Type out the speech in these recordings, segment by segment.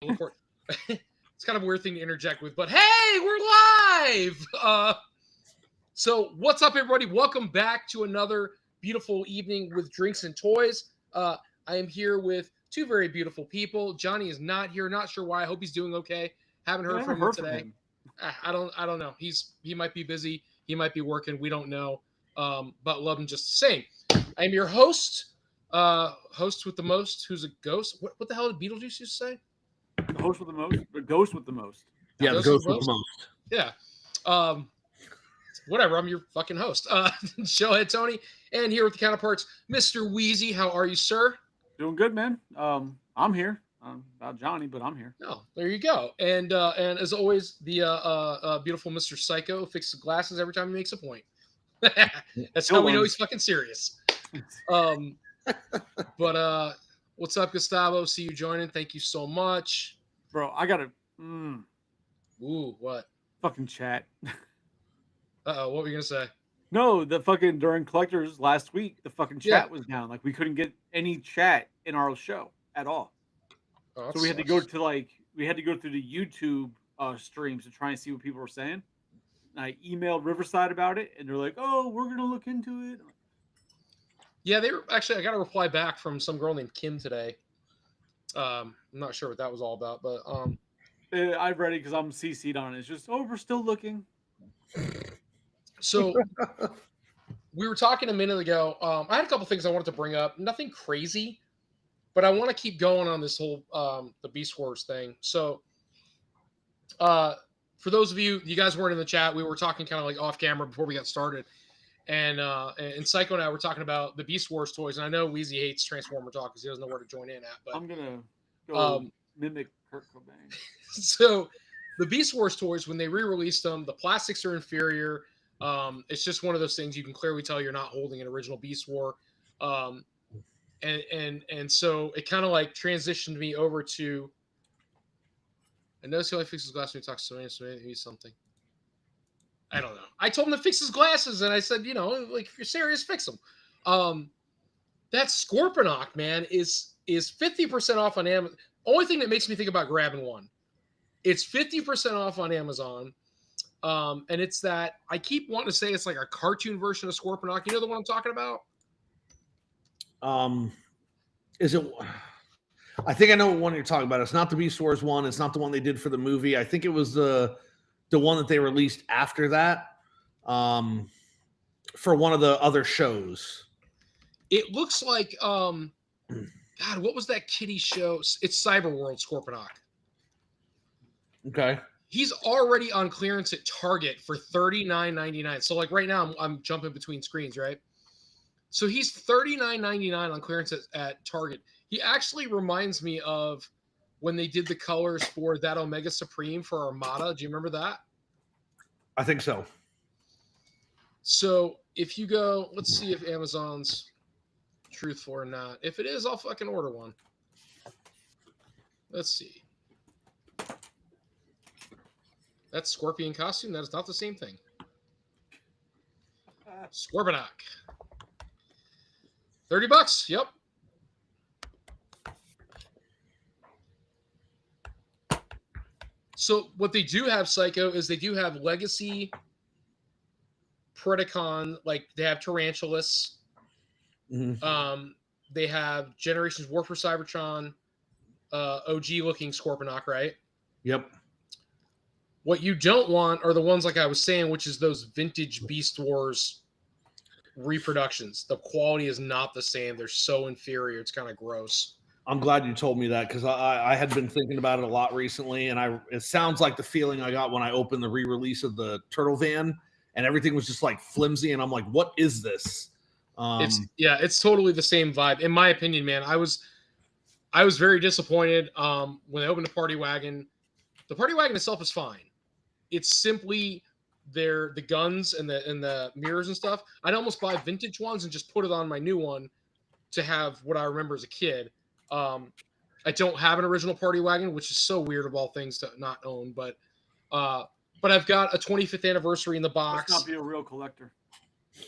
It's kind of a weird thing to interject with, but hey, we're live. So what's up, everybody? Welcome back to another beautiful evening with Drinks and Toys. I am here with two very beautiful people. Johnny is not here. Not sure why. I hope he's doing okay. Haven't heard from him today. I don't know. He might be busy. He might be working. We don't know. But love him just the same. I am your host. Host with the most. Who's a ghost? What the hell did Beetlejuice used to say? The host with the most, the ghost with the most. Yeah, the ghost with the most. Yeah. Whatever. I'm your fucking host. Showhead Tony, and here with the counterparts, Mr. Wheezy. How are you, sir? Doing good, man. I'm here. Not Johnny, but I'm here. Oh, there you go. And as always, the beautiful Mr. Psycho fixes glasses every time he makes a point. That's how we know he's fucking serious. But what's up, Gustavo? See you joining. Thank you so much. Bro, I gotta Ooh, what? fucking chat. Uh-oh, what were you gonna say? No, the fucking during collectors last week, the fucking chat was down. Like we couldn't get any chat in our show at all. Oh, so we had to go to through the YouTube streams to try and see what people were saying. And I emailed Riverside about it, and they're like, "Oh, we're gonna look into it." Yeah, they were actually. I got a reply back from some girl named Kim today. I'm not sure what that was all about, but I've read it because I'm CC'd on it. It's just, we're still looking. So we were talking a minute ago. I had a couple things I wanted to bring up. Nothing crazy, but I want to keep going on this whole the Beast Wars thing. So for those of you guys weren't in the chat, we were talking kind of like off camera before we got started. And Psycho and I were talking about the Beast Wars toys, and I know Wheezy hates Transformer talk because he doesn't know where to join in at. But I'm gonna go mimic Kurt Cobain. So the Beast Wars toys, when they re-released them, the plastics are inferior. It's just one of those things you can clearly tell you're not holding an original Beast War. And so it kind of like transitioned me over to. I noticed he only fixes glass when he talks to me, so maybe something. I don't know. I told him to fix his glasses, and I said, like, if you're serious, fix them. That Scorponok, man, is 50% off on Amazon. Only thing that makes me think about grabbing one. It's 50% off on Amazon. And it's that I keep wanting to say it's like a cartoon version of Scorponok. You know the one I'm talking about? Is it? I think I know what one you're talking about. It's not the Beast Wars one. It's not the one they did for the movie. I think it was the one that they released after that for one of the other shows. It looks like God, what was that kiddie show? It's Cyberworld Scorponok. Okay. He's already on clearance at Target for $39.99. So like right now I'm jumping between screens, right? So he's $39.99 on clearance at Target. He actually reminds me of when they did the colors for that Omega Supreme for Armada. Do you remember that? I think so. So if you go, let's see if Amazon's truthful or not. If it is, I'll fucking order one. Let's see. That's Scorpion costume. That is not the same thing. Scorponok. $30. Yep. So what they do have, Psycho, is they do have Legacy, Predacon, like they have Tarantulas. Mm-hmm. They have Generations War for Cybertron, OG looking Scorponok, right? Yep. What you don't want are the ones like I was saying, which is those vintage Beast Wars reproductions. The quality is not the same. They're so inferior. It's kind of gross. I'm glad you told me that because I had been thinking about it a lot recently, and it sounds like the feeling I got when I opened the re-release of the Turtle Van, and everything was just like flimsy, and I'm like, what is this? It's totally the same vibe. In my opinion, man, I was very disappointed when I opened the Party Wagon. The Party Wagon itself is fine. It's simply the guns and the mirrors and stuff. I'd almost buy vintage ones and just put it on my new one to have what I remember as a kid. I don't have an original Party Wagon, which is so weird of all things to not own, but I've got a 25th anniversary in the box. Let's not be a real collector.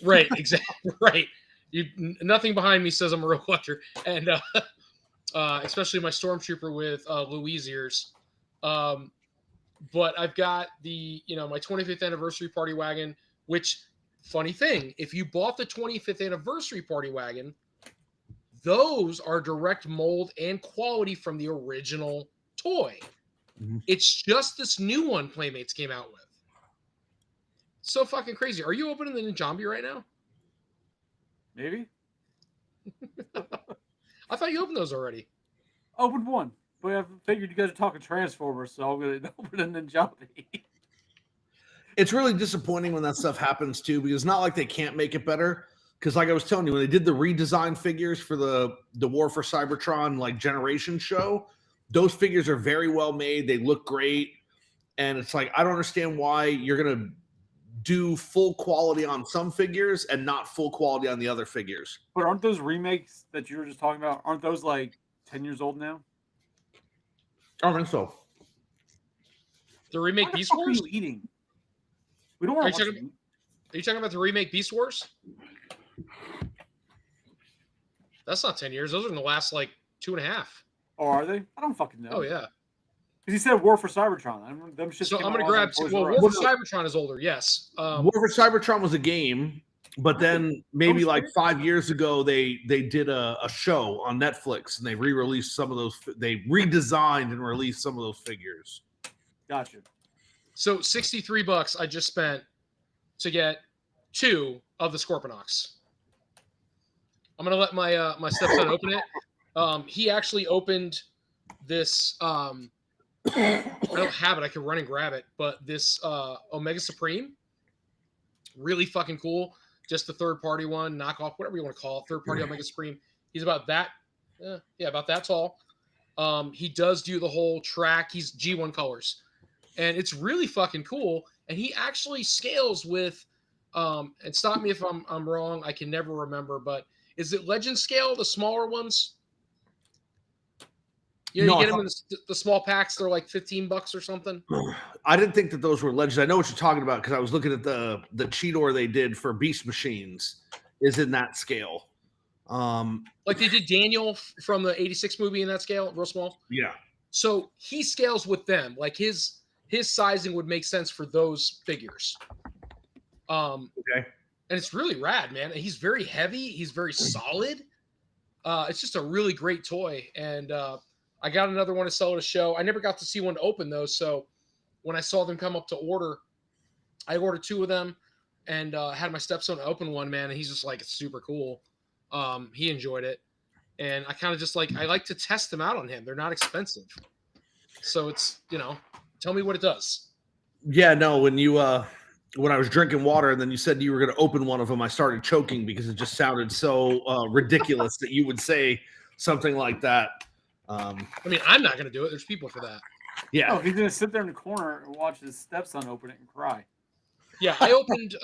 Right, exactly. Right. Nothing behind me says I'm a real collector. And especially my Stormtrooper with Louise ears. But I've got my 25th anniversary party wagon, which, funny thing, if you bought the 25th anniversary party wagon, those are direct mold and quality from the original toy. Mhm. It's just this new one Playmates came out with. So fucking crazy. Are you opening the Ninjambi right now? Maybe. I thought you opened those already. Opened one, but I figured you guys are talking Transformers, so I'm gonna open a Ninjabi. It's really disappointing when that stuff happens too, because it's not like they can't make it better. Because like I was telling you, when they did the redesigned figures for the War for Cybertron like generation show, those figures are very well made. They look great, and it's like I don't understand why you're gonna do full quality on some figures and not full quality on the other figures. But aren't those remakes that you were just talking about? Aren't those like 10 years old now? I don't think so. The remake What the Beast fuck are Wars? you eating? We don't want to watch. Are you talking about the remake Beast Wars? That's not 10 years. Those are in the last like 2.5. Oh, are they? I don't fucking know. Oh yeah. Because he said War for Cybertron. Them shits So came I'm out gonna while I grab. was on Toys Well, R War Us. for Cybertron is older. Yes. War for Cybertron was a game, but then maybe Oh, like shit. 5 years ago they did a show on Netflix and they re-released some of those. They redesigned and released some of those figures. Gotcha. So $63 I just spent to get 2 of the Scorponok's. I'm gonna let my stepson open it. He actually opened this. I don't have it. I can run and grab it. But this Omega Supreme, really fucking cool. Just the third party one, knockoff, whatever you want to call it. Third party Omega Supreme. He's about that. About that tall. He does do the whole track. He's G1 colors, and it's really fucking cool. And he actually scales with. And stop me if I'm wrong. I can never remember, but is it Legend scale, the smaller ones? You know, No, you get them in the small packs. They're like $15 or something. I didn't think that those were legends. I know what you're talking about because I was looking at the Cheetor they did for Beast Machines is in that scale. Like they did Daniel from the '86 movie in that scale, real small. Yeah. So he scales with them. Like his sizing would make sense for those figures. Okay. And it's really rad, man. And he's very heavy. He's very solid. It's just a really great toy. And I got another one to sell at a show. I never got to see one to open those. So when I saw them come up to order, I ordered 2 of them and had my stepson open one, man. And he's just like, it's super cool. He enjoyed it. And I kind of just I like to test them out on him. They're not expensive. So it's, tell me what it does. Yeah, no, when I was drinking water and then you said you were going to open one of them, I started choking because it just sounded so ridiculous that you would say something like that. I mean, I'm not going to do it. There's people for that. Yeah. Oh, he's going to sit there in the corner and watch his stepson open it and cry. Yeah, I opened,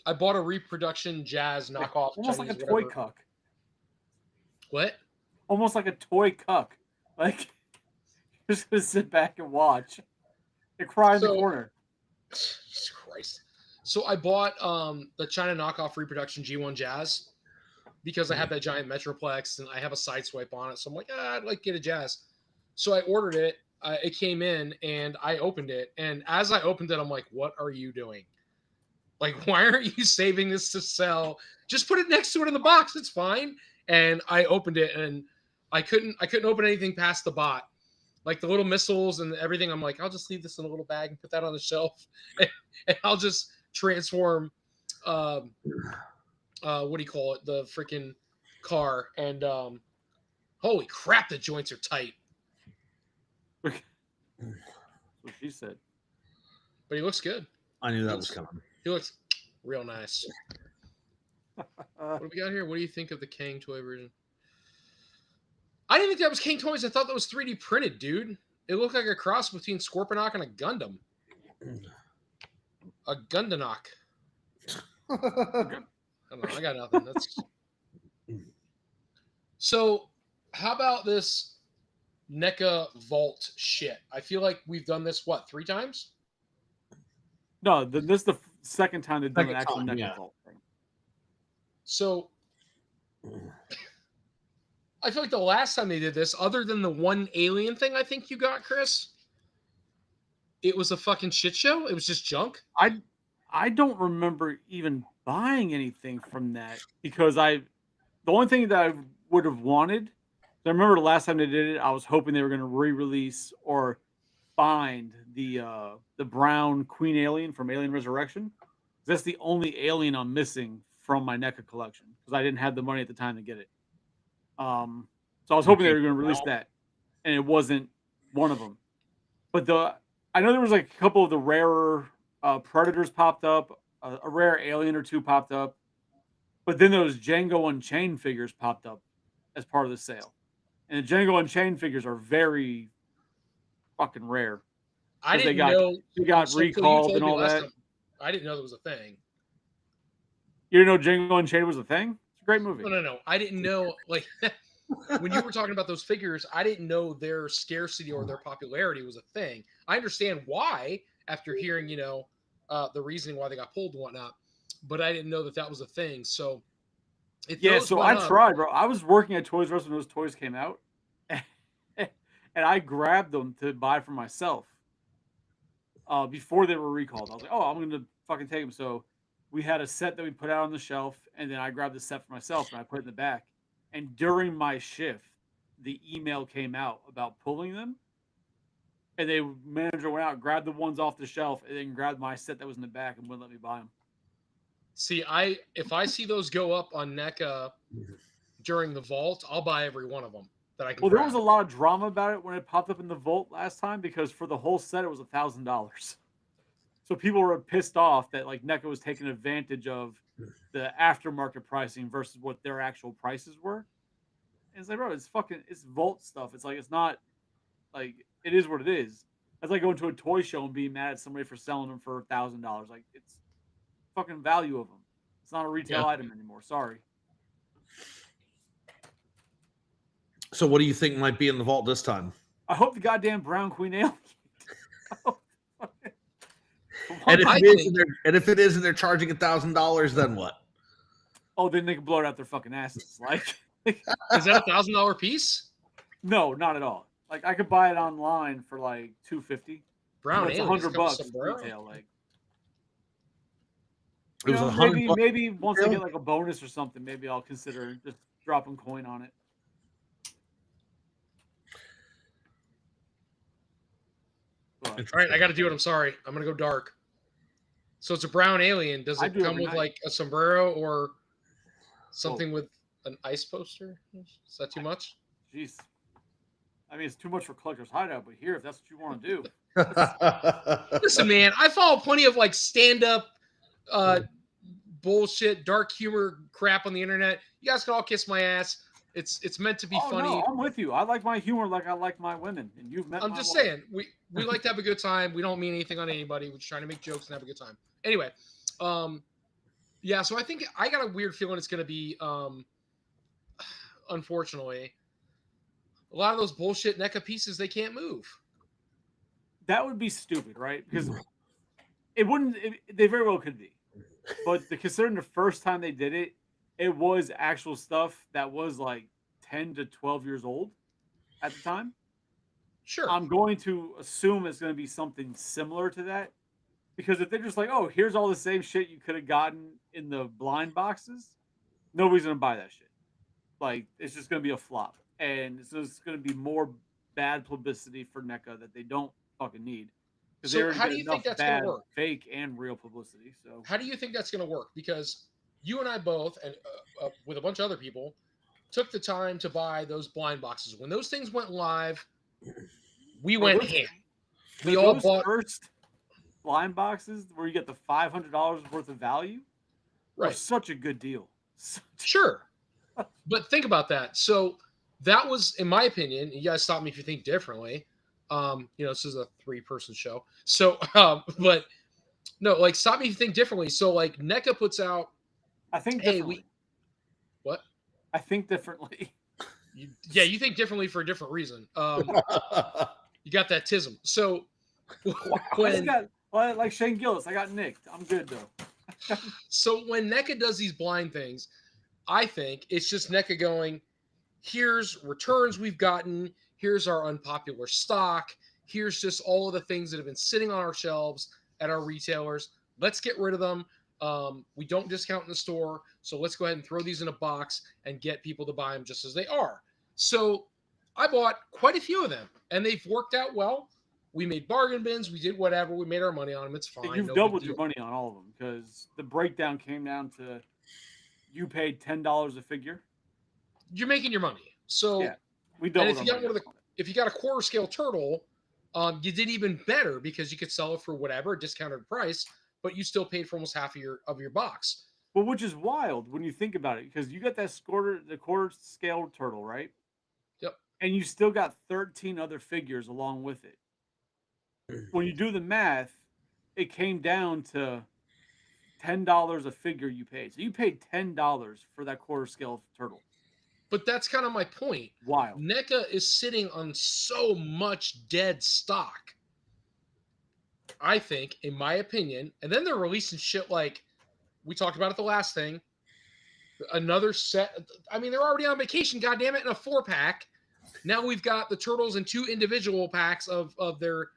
I bought a reproduction jazz knockoff. Almost Chinese, like a toy whatever. cuck. What? Almost like a toy cuck. Like, you're just going to sit back and watch and cry in the corner. Jesus Christ. So I bought the China knockoff reproduction G1 Jazz because I have that giant Metroplex and I have a side swipe on it. So I'm like, I'd like to get a Jazz. So I ordered it. It came in and I opened it. And as I opened it, I'm like, what are you doing? Like, why aren't you saving this to sell? Just put it next to it in the box. It's fine. And I opened it and I couldn't open anything past the bot. Like the little missiles and everything, I'm like, I'll just leave this in a little bag and put that on the shelf, and I'll just transform, what do you call it, the freaking car. And holy crap, the joints are tight. That's what she said. But he looks good. I knew that was coming. He looks real nice. What do we got here? What do you think of the Kang toy version? I didn't think that was King Toys. I thought that was 3D printed, dude. It looked like a cross between Scorponok and a Gundam. A Gundanok. I don't know. I got nothing. That's so. How about this NECA Vault shit? I feel like we've done this 3 times. No, this is the second time they've done an actual NECA Vault thing. So I feel like the last time they did this, other than the one alien thing I think you got, Chris, it was a fucking shit show. It was just junk. I don't remember even buying anything from that because the only thing that I would have wanted. I remember the last time they did it, I was hoping they were going to re-release or find the brown Queen Alien from Alien Resurrection. That's the only alien I'm missing from my NECA collection because I didn't have the money at the time to get it. So I was hoping they were going to release that, and it wasn't one of them. But I know there was like a couple of the rarer Predators popped up, a rare alien or two popped up, but then those Django Unchained figures popped up as part of the sale, and the Django Unchained figures are very fucking rare. I didn't know they got recalled and all that. I didn't know there was a thing. You didn't know Django Unchained was a thing? It's a great movie. No. I didn't know, like, when you were talking about those figures, I didn't know their scarcity or their popularity was a thing. I understand why after hearing, the reasoning why they got pulled and whatnot, but I didn't know that was a thing. So, so I tried, bro. I was working at Toys R Us when those toys came out, and I grabbed them to buy for myself before they were recalled. I was like, oh, I'm going to fucking take them. So we had a set that we put out on the shelf, and then I grabbed the set for myself, and I put it in the back. And during my shift, the email came out about pulling them. And the manager went out, grabbed the ones off the shelf, and then grabbed my set that was in the back and wouldn't let me buy them. See, if I see those go up on NECA during the vault, I'll buy every one of them that I can. Well, there was a lot of drama about it when it popped up in the vault last time because for the whole set it was $1,000. So people were pissed off that like NECA was taking advantage of the aftermarket pricing versus what their actual prices were. And it's like, bro, it's vault stuff. It's like, it's not like, it is what it is. It's like going to a toy show and being mad at somebody for selling them for $1,000. Like, it's fucking value of them. It's not a retail item anymore. Sorry. So what do you think might be in the vault this time? I hope the goddamn brown Queen Alien. And if it is, and they're charging $1,000, then what? Oh, then they can blow it out their fucking asses. Like, is that $1,000 piece? No, not at all. Like, I could buy it online for like $250. Brown Alien, $100 retail. Like, it was $100. Maybe once I get like a bonus or something, maybe I'll consider just dropping coin on it. All right, I got to do it. I'm sorry. I'm going to go dark. So it's a brown alien. Does it come with like a sombrero or something with an ice poster? Is that too much? Jeez. I mean, it's too much for Collector's Hideout, but here, if that's what you want to do. Listen, man, I follow plenty of like stand-up bullshit, dark humor crap on the internet. You guys can all kiss my ass. It's meant to be funny. No, I'm with you. I like my humor like I like my women, and you've met. I'm just saying, we like to have a good time. We don't mean anything on anybody. We're just trying to make jokes and have a good time. Anyway, yeah. So I think I got a weird feeling it's going to be, unfortunately, a lot of those bullshit NECA pieces they can't move. That would be stupid, right? Because it wouldn't. They very well could be, but considering the first time they did it. It was actual stuff that was like 10 to 12 years old at the time. Sure. I'm going to assume it's going to be something similar to that. Because if they're just like, oh, here's all the same shit you could have gotten in the blind boxes, nobody's going to buy that shit. Like, it's just going to be a flop. And it's just going to be more bad publicity for NECA that they don't fucking need. So how do you think that's going to work? Fake and real publicity. So how do you think that's going to work? Because you and I both, and with a bunch of other people, took the time to buy those blind boxes. When those things went live, we went ham. We all bought first blind boxes where you get the $500 worth of value. Right, such a good deal. Sure, but think about that. So that was, in my opinion. You guys stop me if you think differently. This is a 3-person show. So, but no, like stop me if you think differently. So, like NECA puts out. I think differently. What? I think differently. You think differently for a different reason. You got that tism. So like Shane Gillis, I got nicked. I'm good though. So when NECA does these blind things, I think it's just NECA going, here's returns we've gotten, here's our unpopular stock, here's just all of the things that have been sitting on our shelves at our retailers. Let's get rid of them. We don't discount in the store, so let's go ahead and throw these in a box and get people to buy them just as they are. So I bought quite a few of them, and they've worked out well. We made bargain bins, we did whatever, we made our money on them. It's fine. You've doubled your money on all of them because the breakdown came down to you paid $10 a figure. You're making your money. So yeah, we doubled. If you got a quarter scale turtle, you did even better because you could sell it for whatever a discounted price, but you still paid for almost half of your box. Well, which is wild when you think about it, because you got the quarter scale turtle, right? Yep. And you still got 13 other figures along with it. When you do the math, it came down to $10 a figure you paid. So you paid $10 for that quarter scale turtle. But that's kind of my point. Wild. NECA is sitting on so much dead stock, I think, in my opinion. And then they're releasing shit like we talked about at the last thing. Another set. I mean, they're already on vacation, goddammit, in a 4-pack. Now we've got the turtles in 2 individual packs of their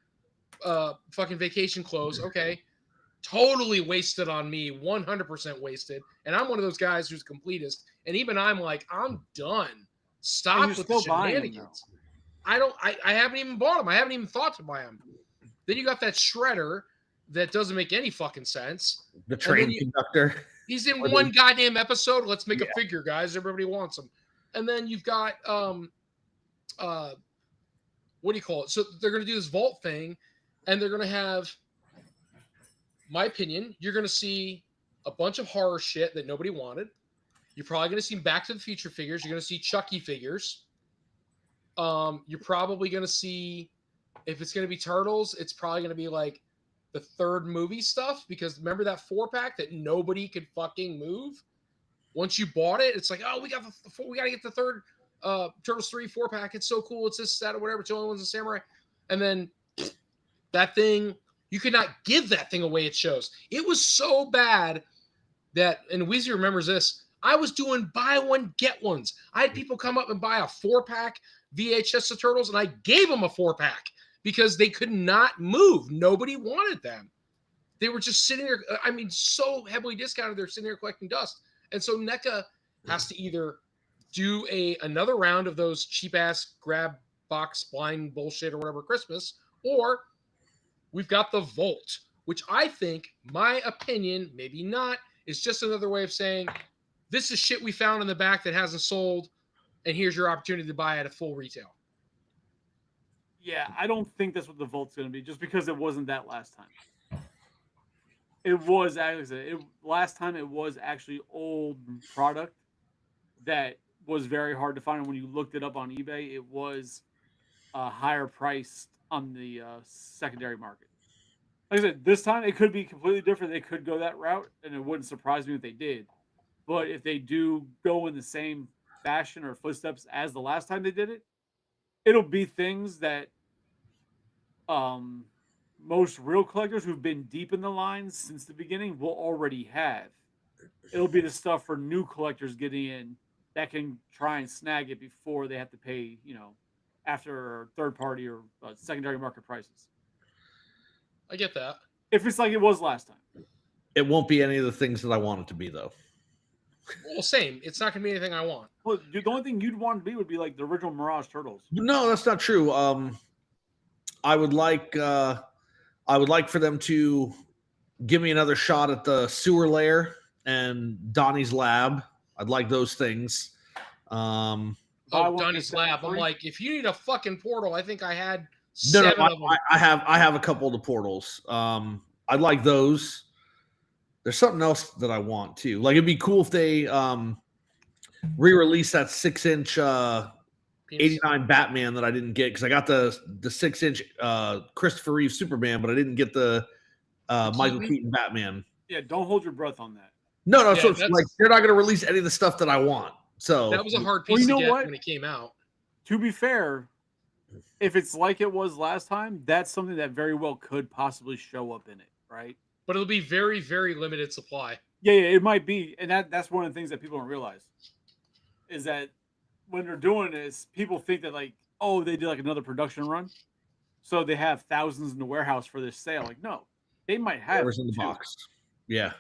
fucking vacation clothes. Okay. Totally wasted on me, 100% wasted. And I'm one of those guys who's completist. And even I'm like, I'm done. Stop with the shenanigans. I haven't even bought them. I haven't even thought to buy them. Then you got that shredder that doesn't make any fucking sense. The train conductor. He's in one goddamn episode. Let's make a figure, guys. Everybody wants him. And then you've got what do you call it? So they're gonna do this vault thing, and they're gonna have, my opinion, you're gonna see a bunch of horror shit that nobody wanted. You're probably gonna see Back to the Future figures. You're gonna see Chucky figures. You're probably gonna see, if it's gonna be Turtles, it's probably gonna be like the third movie stuff, because remember that 4-pack that nobody could fucking move? Once you bought it, it's like, oh, we got to get the third Turtles 3 4-pack. It's so cool. It's this, that, or whatever. It's the only one's a samurai. And then that thing, you could not give that thing away at shows. It was so bad that, and Weezy remembers this, I was doing buy one, get ones. I had people come up and buy a 4-pack VHS of Turtles, and I gave them a 4-pack because they could not move. Nobody wanted them. They were just sitting there. I mean, so heavily discounted. They're sitting there collecting dust. And so NECA has to either do another round of those cheap-ass grab box blind bullshit or whatever Christmas, or we've got the Vault, which I think, my opinion, maybe not, is just another way of saying, this is shit we found in the back that hasn't sold, and here's your opportunity to buy it at full retail. Yeah, I don't think that's what the Vault's going to be, just because it wasn't that last time. It was actually last time. It was actually old product that was very hard to find. And when you looked it up on eBay, it was higher priced on the secondary market. Like I said, this time it could be completely different. They could go that route, and it wouldn't surprise me if they did. But if they do go in the same fashion or footsteps as the last time they did it, it'll be things that most real collectors who've been deep in the lines since the beginning will already have. It'll be the stuff for new collectors getting in that can try and snag it before they have to pay, after third party or secondary market prices. I get that. If it's like it was last time. It won't be any of the things that I want it to be, though. Well, same. It's not going to be anything I want. Well, the only thing you'd want to be would be like the original Mirage Turtles. No, that's not true. I would like for them to give me another shot at the sewer lair and Donnie's lab. I'd like those things. Donnie's lab. I'm like, if you need a fucking portal, I think I had no, seven of them. I have a couple of the portals. I'd like those. There's something else that I want too. Like, it'd be cool if they re-release that 6-inch 89 Batman that I didn't get, because I got the 6-inch Christopher Reeve Superman, but I didn't get the Michael Keaton Batman. Yeah, don't hold your breath on that. No, so it's like they're not going to release any of the stuff that I want. So that was a hard piece to get when it came out. To be fair, if it's like it was last time, that's something that very well could possibly show up in it, right? But it'll be very, very limited supply. Yeah, it might be. And that's one of the things that people don't realize is that when they're doing this, people think that like, oh, they did like another production run, so they have thousands in the warehouse for this sale. Like, no, they might have Whatever's in the 2. box. Yeah.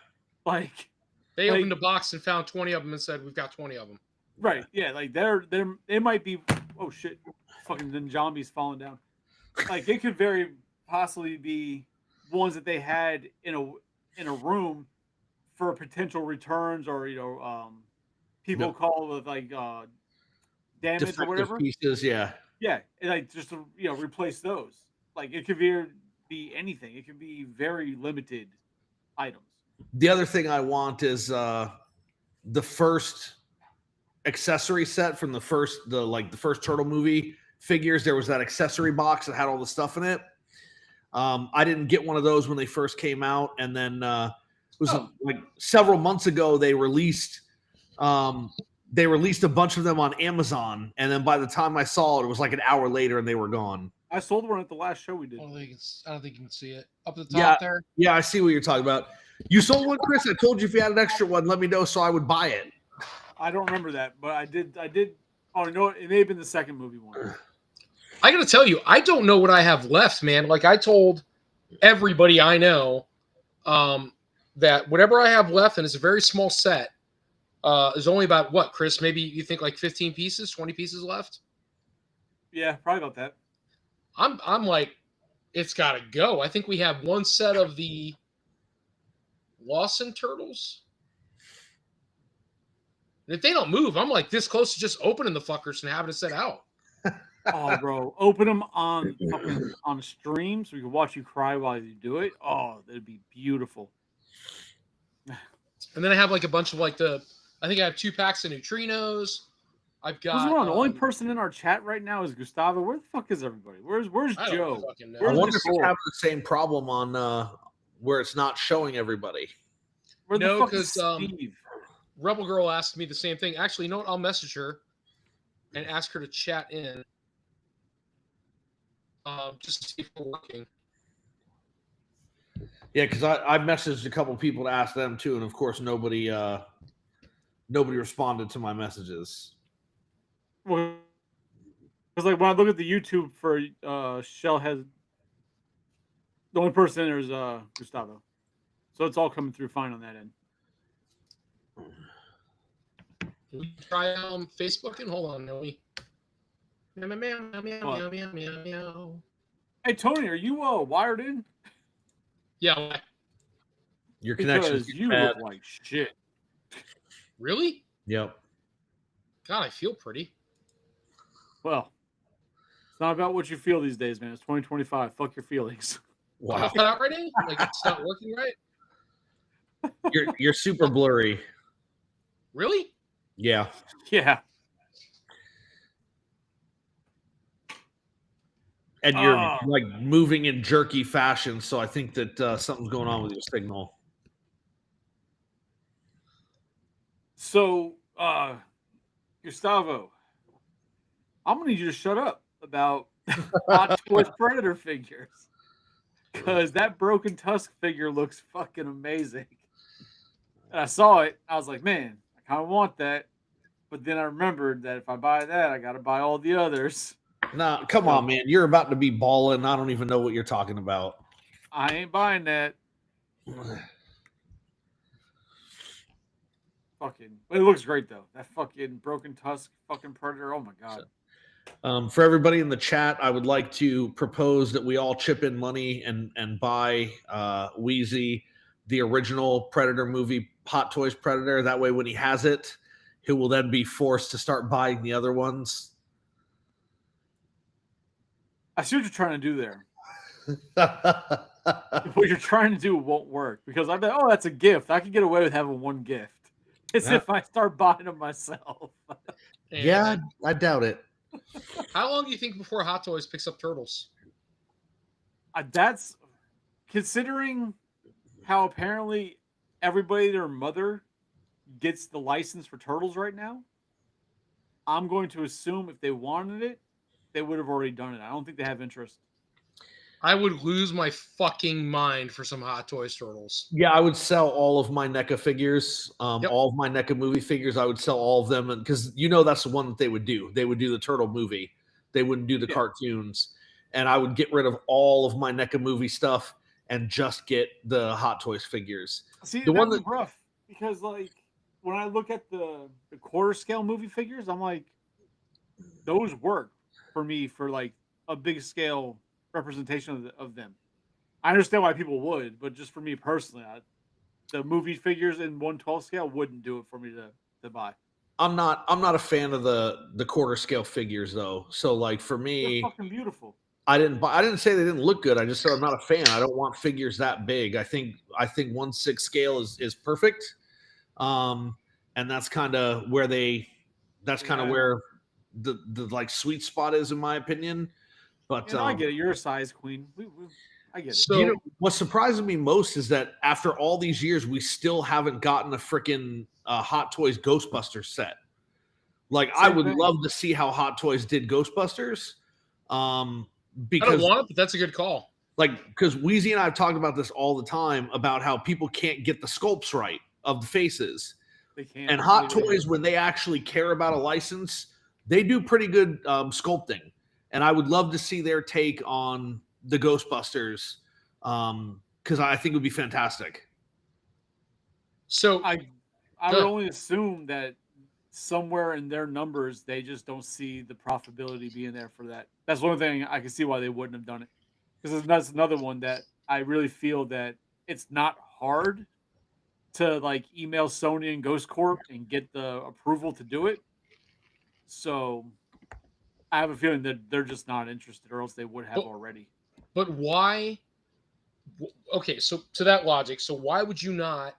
Like, They like, opened a box and found 20 of them and said, "We've got 20 of them." right? Yeah, like they might be. Oh shit! Fucking then zombies falling down. Like it could very possibly be ones that they had in a room for potential returns or people call it like damage or Defective whatever. pieces. Yeah. Yeah, and like just to replace those. Like it could be anything. It could be very limited items. The other thing I want is the first accessory set from the first turtle movie figures. There was that accessory box that had all the stuff in it. I didn't get one of those when they first came out, and then it was like several months ago they released a bunch of them on Amazon, and then by the time I saw it, it was like an hour later and they were gone. I sold one at the last show we did. I don't think you can see it up at the top there. Yeah, I see what you're talking about. You sold one, Chris. I told you if you had an extra one, let me know so I would buy it. I don't remember that, but I did. Oh, no, it may have been the second movie one. I got to tell you, I don't know what I have left, man. Like I told everybody I know that whatever I have left, and it's a very small set, is only about what, Chris? Maybe you think like 15 pieces, 20 pieces left? Yeah, probably about that. I'm like, it's got to go. I think we have one set of the Lawson Turtles. And if they don't move, I'm like this close to just opening the fuckers and having it set out. Oh, bro, open them on stream so we can watch you cry while you do it. Oh, that'd be beautiful. And then I have like a bunch of like I think I have 2 packs of neutrinos. I've got. What's wrong? The only person in our chat right now is Gustavo. Where the fuck is everybody? Where's Joe? I wonder if we're having the same problem on where it's not showing everybody. Where the fuck is Steve? Rebel Girl asked me the same thing. Actually, you know what? I'll message her and ask her to chat in. Just to see if we're working. Yeah, because I messaged a couple people to ask them too, and of course nobody responded to my messages. Well, it's like when I look at the YouTube for Shellhead, the only person in there is Gustavo, so it's all coming through fine on that end. Can we try Facebook and hold on, Noe. Meow, meow, meow, meow, meow, meow, meow. Hey Tony, are you wired in? Yeah. Your connection. You look like shit. Really? Yep. God, I feel pretty. Well, it's not about what you feel these days, man. It's 2025. Fuck your feelings. Wow. Not right? Like it's not working right? You're super blurry. Really? Yeah. Yeah. And you're like moving in jerky fashion, so I think that something's going on with your signal. So, Gustavo, I'm gonna need you to shut up about Hot Toys Predator figures, because that Broken Tusk figure looks fucking amazing. And I saw it, I was like, man, I kind of want that, but then I remembered that if I buy that, I got to buy all the others. Nah, come on, man. You're about to be balling. I don't even know what you're talking about. I ain't buying that. Fucking, but it looks great though. That fucking Broken Tusk fucking Predator. Oh my god. For everybody in the chat, I would like to propose that we all chip in money and buy Wheezy the original Predator movie, Hot Toys Predator. That way, when he has it, he will then be forced to start buying the other ones. I see what you're trying to do there. What you're trying to do won't work, because I bet, oh, that's a gift. I could get away with having one gift. It's if I start buying them myself. Yeah, I doubt it. How long do you think before Hot Toys picks up Turtles? That's considering how apparently everybody, their mother, gets the license for Turtles right now. I'm going to assume if they wanted it, they would have already done it. I don't think they have interest. I would lose my fucking mind for some Hot Toys Turtles. Yeah, I would sell all of my NECA figures, Yep. all of my NECA movie figures. I would sell all of them, because that's the one that they would do. They would do the turtle movie. They wouldn't do the cartoons, and I would get rid of all of my NECA movie stuff and just get the Hot Toys figures. See, The one that'd be rough because, like, when I look at the quarter scale movie figures, I'm like, those work for me for like a big scale representation of them. I understand why people would, but just for me personally, the movie figures in 1/12 scale wouldn't do it for me to buy. I'm not a fan of the quarter scale figures though. So like for They're me, fucking beautiful. I didn't say they didn't look good. I just said I'm not a fan. I don't want figures that big. I think 1/6 scale is perfect. And that's kind of where where the like sweet spot is, in my opinion. But I get it. You're a size queen. I get it. So what surprises me most is that after all these years, we still haven't gotten a freaking Hot Toys Ghostbusters set. Like, I would love to see how Hot Toys did Ghostbusters. Because I don't want it, but that's a good call. Like, because Wheezy and I have talked about this all the time about how people can't get the sculpts right of the faces. They can't. And Hot Toys, when they actually care about a license, they do pretty good sculpting. And I would love to see their take on the Ghostbusters, because I think it would be fantastic. So I would only assume that somewhere in their numbers they just don't see the profitability being there for that. That's one thing I can see why they wouldn't have done it, because that's another one that I really feel that it's not hard to like email Sony and Ghost Corp and get the approval to do it. So I have a feeling that they're just not interested, or else they would have already. But why? Okay, so to that logic, so why would you not?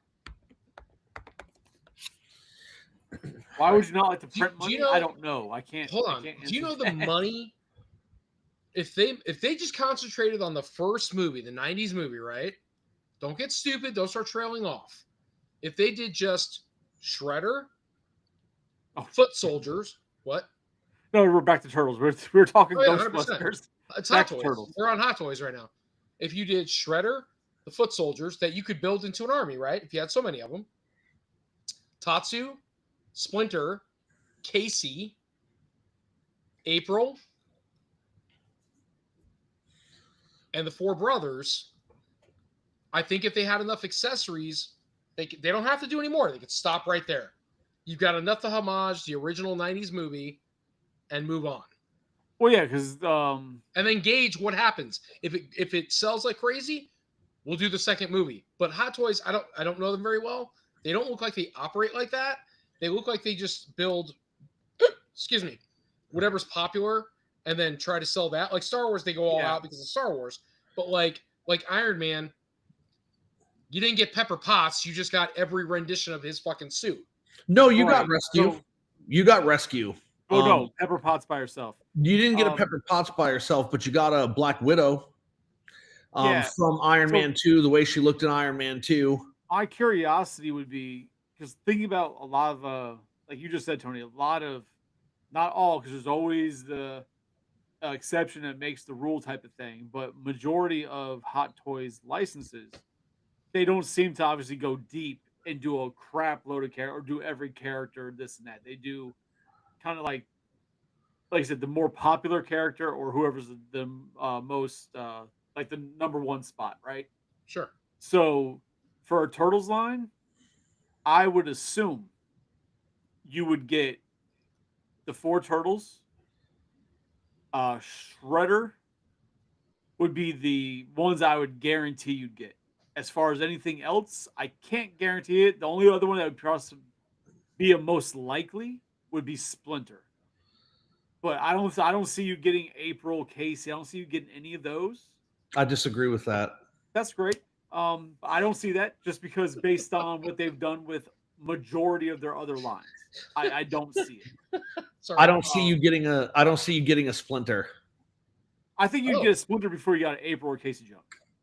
Why would you not like to print money? You know, I don't know. I can't. Hold on. Do you know the money? If they just concentrated on the first movie, the '90s movie, right? Don't get stupid. Don't start trailing off. If they did just Shredder, Foot Soldiers, what? No, we're back to Turtles. We're talking Ghostbusters. 100%. It's Hot Toys. Turtles. They're on Hot Toys right now. If you did Shredder, the Foot Soldiers that you could build into an army, right? If you had so many of them. Tatsu, Splinter, Casey, April, and the four brothers. I think if they had enough accessories, they don't have to do any more. They could stop right there. You've got enough to homage the original '90s movie and move on. Well, yeah, because and then gauge what happens. If it sells like crazy, we'll do the second movie. But Hot Toys, I don't know them very well. They don't look like they operate like that. They look like they just build, excuse me, whatever's popular and then try to sell that. Like Star Wars, they go all out because of Star Wars. But like Iron Man, you didn't get Pepper Potts. You just got every rendition of his fucking suit. No, you got Rescue. You got Rescue. Oh, no, Pepper Potts by herself. You didn't get a Pepper Potts by herself, but you got a Black Widow from Iron Man 2, the way she looked in Iron Man 2. My curiosity would be, because thinking about a lot of, like you just said, Tony, a lot of, not all, because there's always the exception that makes the rule type of thing, but majority of Hot Toys licenses, they don't seem to obviously go deep and do a crap load of character or do every character this and that. They do kind of like I said, the more popular character or whoever's the most like the number one spot, right? Sure. So for a Turtles line, I would assume you would get the four Turtles. Shredder would be the ones I would guarantee you'd get. As far as anything else, I can't guarantee it. The only other one that would probably be a most likely would be Splinter. But I don't see you getting April, Casey. I don't see you getting any of those. I disagree with that. That's great. I don't see that just because based on what they've done with majority of their other lines, I don't see it. Sorry, I don't see you getting a Splinter. I think you'd get a Splinter before you got an April or Casey Jones.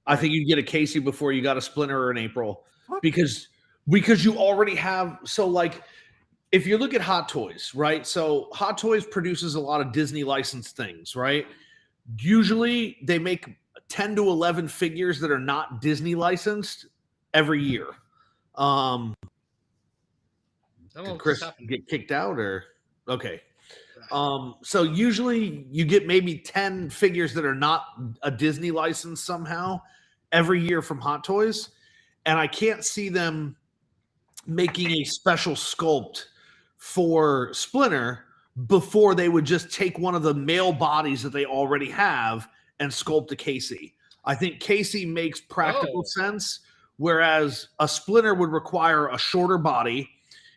I think you'd get a Casey before you got a Splinter or an April, because you already have. So like, if you look at Hot Toys, right? So Hot Toys produces a lot of Disney licensed things, right? Usually they make 10 to 11 figures that are not Disney licensed every year. Did Chris get kicked out or okay? So usually you get maybe 10 figures that are not a Disney license somehow every year from Hot Toys, and I can't see them making a special sculpt for Splinter before they would just take one of the male bodies that they already have and sculpt a Casey. I think Casey makes practical sense, whereas a Splinter would require a shorter body.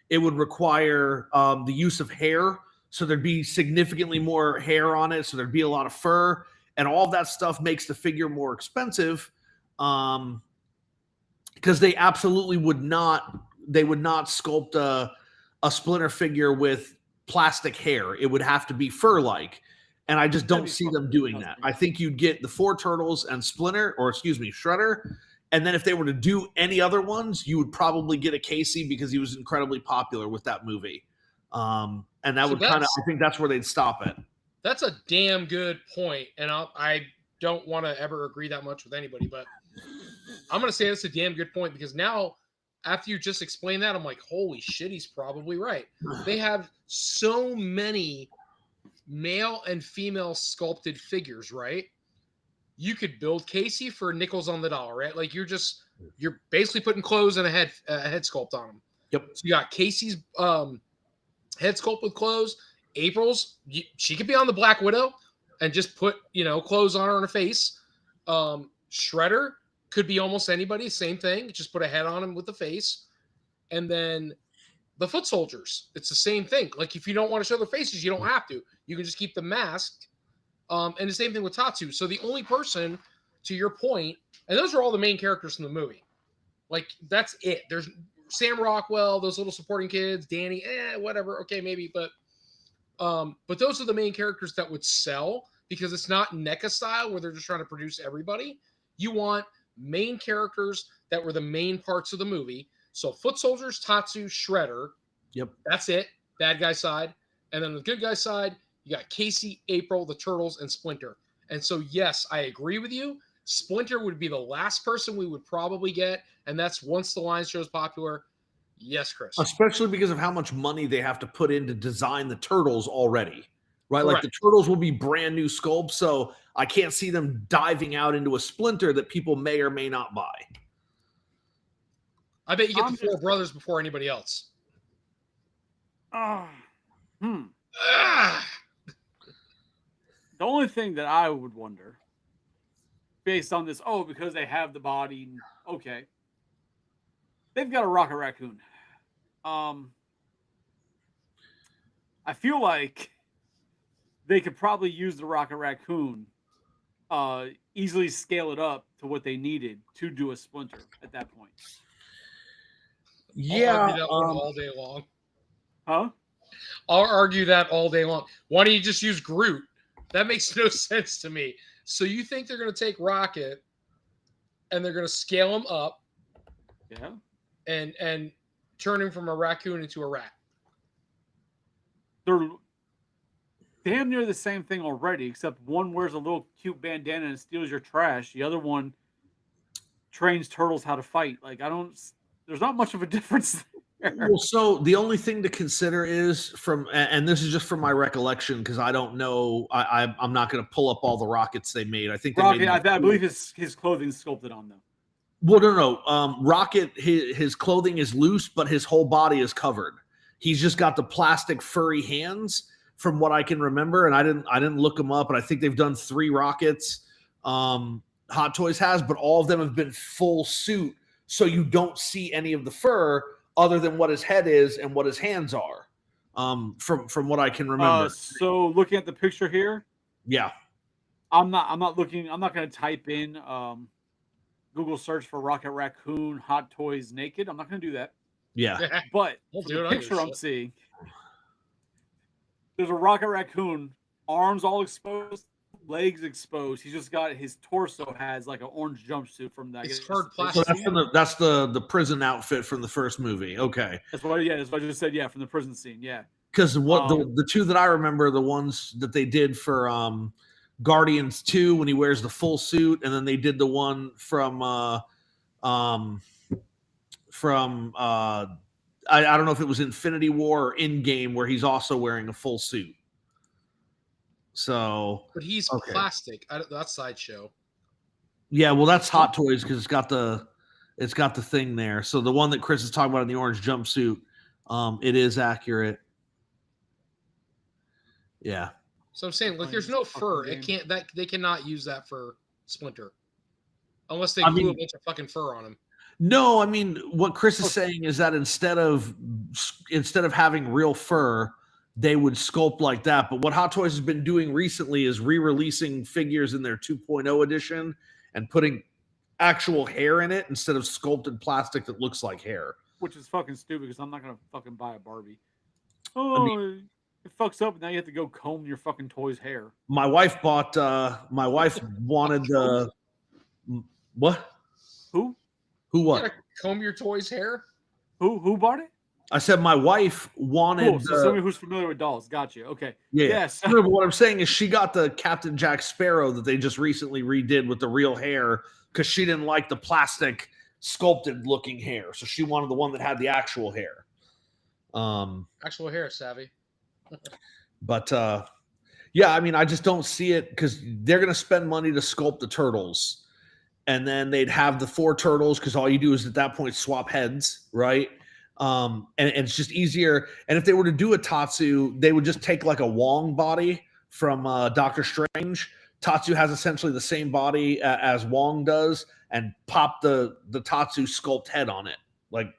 It would require the use of hair, so there'd be significantly more hair on it, so there'd be a lot of fur, and all of that stuff makes the figure more expensive because they absolutely would not sculpt a Splinter figure with plastic hair. It would have to be fur-like, and I just don't see them doing that. I think you'd get the 4 Turtles and Shredder, and then if they were to do any other ones, you would probably get a Casey because he was incredibly popular with that movie. And that would kind of, I think that's where they'd stop it. That's a damn good point. And I don't want to ever agree that much with anybody, but I'm going to say that's a damn good point because now, after you just explained that, I'm like, holy shit, he's probably right. They have so many male and female sculpted figures, right? You could build Casey for nickels on the dollar, right? Like you're basically putting clothes and a head sculpt on them. Yep. So you got Casey's head sculpt with clothes. April's, she could be on the Black Widow and just put, clothes on her and her face. Shredder could be almost anybody, same thing. Just put a head on him with the face. And then the foot soldiers, it's the same thing. Like if you don't want to show their faces, you don't have to. You can just keep them masked. And the same thing with Tatsu. So the only person, to your point, and those are all the main characters from the movie. Like that's it. There's Sam Rockwell, those little supporting kids, Danny, whatever. Okay, maybe, but those are the main characters that would sell because it's not NECA style where they're just trying to produce everybody. You want main characters that were the main parts of the movie. So foot soldiers, Tatsu, Shredder. Yep. That's it. Bad guy side. And then the good guy side, you got Casey, April, the Turtles, and Splinter. And so, yes, I agree with you. Splinter would be the last person we would probably get, and that's once the line show is popular. Yes, Chris. Especially because of how much money they have to put in to design the Turtles already, right? Correct. Like the Turtles will be brand new sculpts, so I can't see them diving out into a Splinter that people may or may not buy. I bet you get the 4 brothers before anybody else. The only thing that I would wonder, based on this, because they have the body, okay. They've got a Rocket Raccoon. I feel like they could probably use the Rocket Raccoon, easily scale it up to what they needed to do a Splinter at that point. I'll argue that one all day long. Huh? I'll argue that all day long. Why don't you just use Groot? That makes no sense to me. So you think they're going to take Rocket and they're going to scale him up, and turn him from a raccoon into a rat? They're damn near the same thing already, except one wears a little cute bandana and steals your trash. The other one trains turtles how to fight. Like there's not much of a difference there. Well, so the only thing to consider is and this is just from my recollection because I don't know. I'm not going to pull up all the Rockets they made. I think they made. I believe his clothing's sculpted on them. Well, no. Rocket, his clothing is loose, but his whole body is covered. He's just got the plastic furry hands, from what I can remember, and I didn't look them up, but I think they've done 3 Rockets. Hot Toys has, but all of them have been full suit, so you don't see any of the fur other than what his head is and what his hands are. From what I can remember. So looking at the picture here, yeah, I'm not looking. I'm not going to type in Google search for Rocket Raccoon Hot Toys naked. I'm not going to do that. Yeah, but the picture I'm seeing, there's a Rocket Raccoon, arms all exposed, legs exposed. He's just got his torso has like an orange jumpsuit from that. It's hard plastic. So that's the prison outfit from the first movie. Okay, that's what I just said. Yeah, from the prison scene. Yeah, because the 2 that I remember, the ones that they did for Guardians 2 when he wears the full suit, and then they did the one from I don't know if it was Infinity War or Endgame where he's also wearing a full suit. So, But he's okay. plastic. That's Sideshow. Yeah, well, that's Hot Toys because it's got the thing there. So the one that Chris is talking about in the orange jumpsuit, it is accurate. Yeah. So I'm saying, like, there's no fur. They cannot use that for Splinter, unless they glue a bunch of fucking fur on him. No, I mean what Chris is saying is that instead of having real fur, they would sculpt like that. But what Hot Toys has been doing recently is re-releasing figures in their 2.0 edition and putting actual hair in it instead of sculpted plastic that looks like hair. Which is fucking stupid because I'm not gonna fucking buy a Barbie. Oh, it fucks up. Now you have to go comb your fucking toy's hair. My wife bought. My wife wanted the what? Who? Who what? You gotta comb your toy's hair. Who bought it? I said my wife wanted. Cool. So somebody who's familiar with dolls. Gotcha. Okay. Yeah. Yes. No, but what I'm saying is she got the Captain Jack Sparrow that they just recently redid with the real hair because she didn't like the plastic sculpted looking hair. So she wanted the one that had the actual hair. Actual hair, savvy. But yeah, I mean, I just don't see it because they're going to spend money to sculpt the turtles. And then they'd have the 4 turtles because all you do is at that point swap heads, right? And it's just easier. And if they were to do a Tatsu, they would just take like a Wong body from Doctor Strange. Tatsu has essentially the same body as Wong does, and pop the Tatsu sculpt head on it. Like,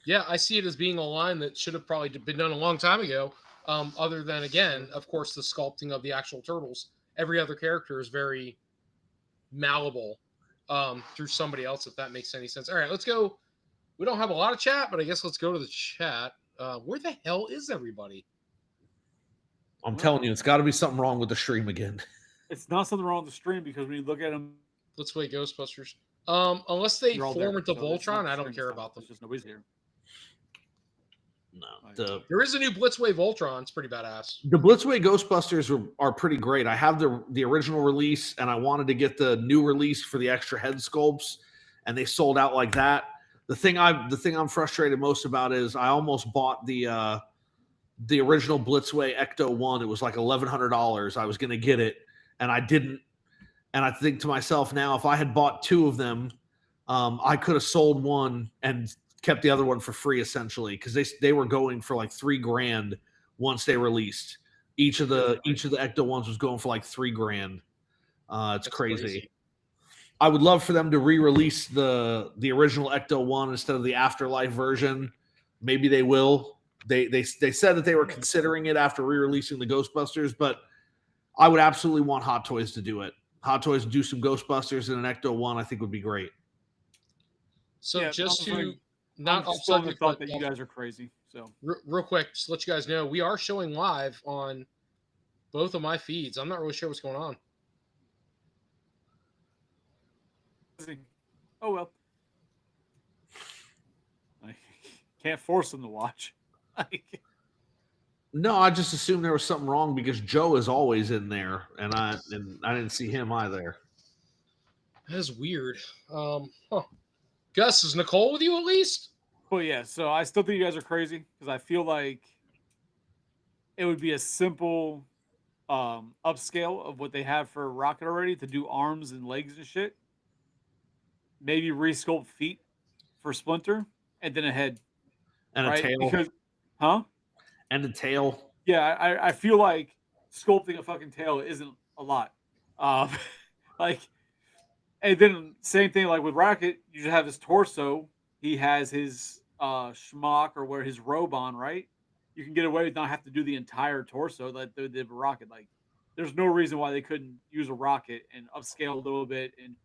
yeah, I see it as being a line that should have probably been done a long time ago. Other than, again, of course, the sculpting of the actual turtles. Every other character is very malleable through somebody else, if that makes any sense. All right, let's go. We don't have a lot of chat, but I guess let's go to the chat. Where the hell is everybody? I'm telling you, it's got to be something wrong with the stream again. It's not something wrong with the stream because when you look at them, let's play Ghostbusters. Unless they form into Voltron, I don't care about them. It's just nobody's here. No, there is a new Blitzway Voltron. It's pretty badass. The Blitzway Ghostbusters are pretty great. I have the original release, and I wanted to get the new release for the extra head sculpts, and they sold out like that. The thing I'm frustrated most about is I almost bought the original Blitzway Ecto 1. It was like $1,100. I was going to get it, and I didn't. And I think to myself now, if I had bought 2 of them, I could have sold one and kept the other one for free, essentially, because they were going for like $3,000 once they released. Each of the Ecto ones was going for like $3,000. It's crazy. I would love for them to re-release the original Ecto 1 instead of the Afterlife version. Maybe they will. They said that they were considering it after re-releasing the Ghostbusters, but I would absolutely want Hot Toys to do it. Hot Toys do some Ghostbusters in an Ecto 1, I think would be great. So yeah, just to not off subject, thought that you guys are crazy. So real quick, just to let you guys know, we are showing live on both of my feeds. I'm not really sure what's going on. Oh well, I can't force them to watch. No, I just assumed there was something wrong because Joe is always in there, and I didn't see him either. That is weird. Gus, is Nicole with you at least? Well, yeah. So I still think you guys are crazy because I feel like it would be a simple upscale of what they have for Rocket already to do arms and legs and shit. Maybe resculpt feet for Splinter, and then a head and a tail. Because, and a tail. Yeah, I feel like sculpting a fucking tail isn't a lot. Like, and then same thing like with Rocket, you just have his torso. He has his schmuck or where his robe on, right? You can get away with not have to do the entire torso like they did with Rocket. Like, there's no reason why they couldn't use a Rocket and upscale a little bit and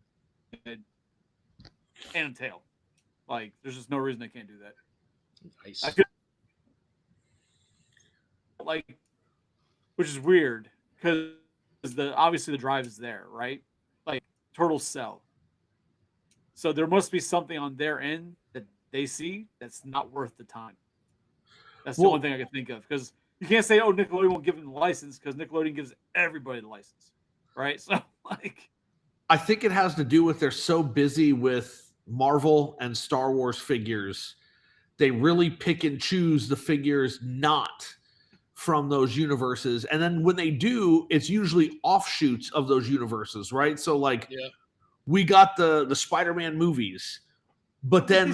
a tail. Like, there's just no reason they can't do that. Nice. I feel like, which is weird because obviously the drive is there, right? Like, turtles sell, so there must be something on their end that they see that's not worth the time. That's the one thing I can think of, because you can't say, oh, Nickelodeon won't give them the license because Nickelodeon gives everybody the license, right? So, like, I think it has to do with they're so busy with Marvel and Star Wars figures. They really pick and choose the figures not from those universes. And then when they do, it's usually offshoots of those universes, right? So like we got the Spider-Man movies, but then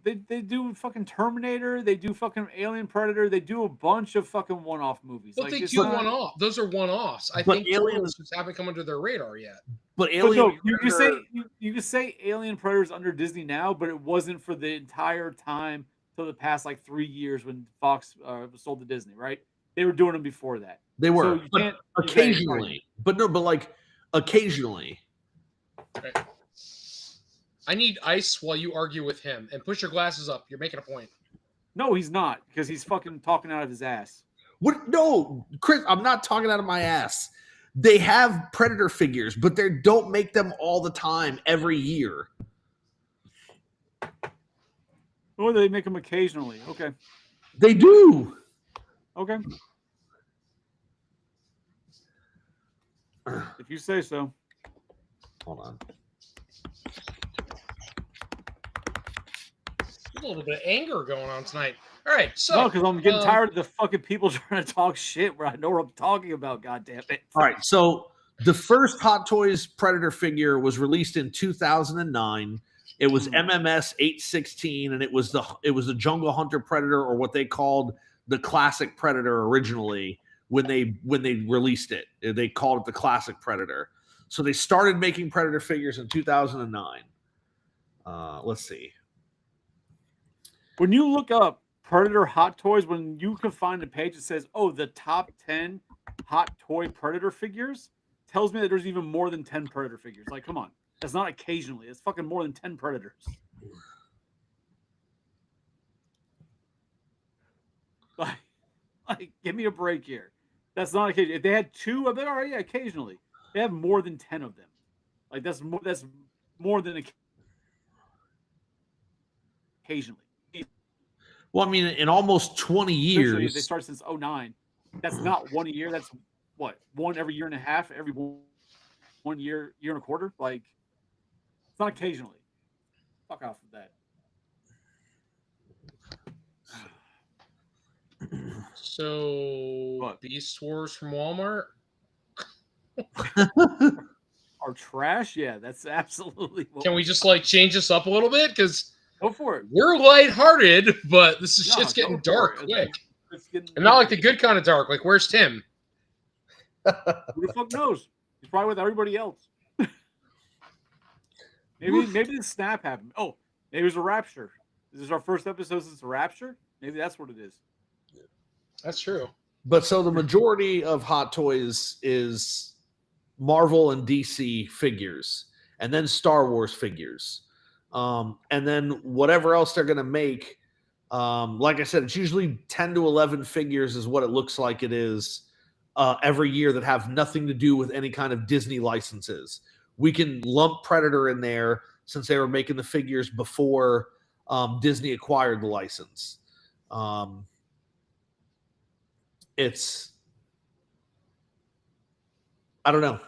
they do fucking Terminator, they do fucking Alien Predator, they do a bunch of fucking one-off movies. But like, they do one-off. Those are one-offs. I think Aliens just haven't come under their radar yet. But Alien no, you can say Alien Predator is under Disney now, but it wasn't for the entire time till the past like 3 years when Fox sold to Disney, right? They were doing them before that. They were, so but occasionally. Occasionally. Okay. I need ice while you argue with him, and push your glasses up. You're making a point. No, he's not, because he's fucking talking out of his ass. What? No, Chris, I'm not talking out of my ass. They have Predator figures, but they don't make them all the time every year. Oh, they make them occasionally. Okay. They do. Okay. If you say so. Hold on. A little bit of anger going on tonight. All right, so no, because I'm getting tired of the fucking people trying to talk shit where I know what I'm talking about. God damn it! All right, so the first Hot Toys Predator figure was released in 2009. It was MMS 816, and it was the Jungle Hunter Predator, or what they called the Classic Predator originally when they released it. They called it the Classic Predator. So they started making Predator figures in 2009. Let's see. When you look up Predator Hot Toys, when you can find a page that says, oh, the top 10 Hot Toy Predator figures, tells me that there's even more than 10 Predator figures. Like, come on. That's not occasionally. It's fucking more than 10 Predators. Like, give me a break here. That's not occasionally. If they had 2 of them, all right, yeah, occasionally. They have more than 10 of them. Like, that's more than occasionally. Well, I mean, in almost 20 years. They started since 2009. That's not one a year. That's what? One every year and a half, every 1 year and a quarter. Like, it's not occasionally. Fuck off with that. So, what? Beast Wars from Walmart? Are trash? Yeah, that's absolutely. Can we just like change this up a little bit? Because go for it. We're lighthearted, but this is shit's getting dark quick. And not like the good kind of dark. Like, where's Tim? Who the fuck knows? He's probably with everybody else. maybe the snap happened. Oh, maybe it was a rapture. Is this our first episode since the rapture? Maybe that's what it is. That's true. But so the majority of Hot Toys is Marvel and DC figures, and then Star Wars figures. And then whatever else they're going to make, like I said, it's usually 10 to 11 figures is what it looks like it is every year that have nothing to do with any kind of Disney licenses. We can lump Predator in there since they were making the figures before Disney acquired the license. I don't know.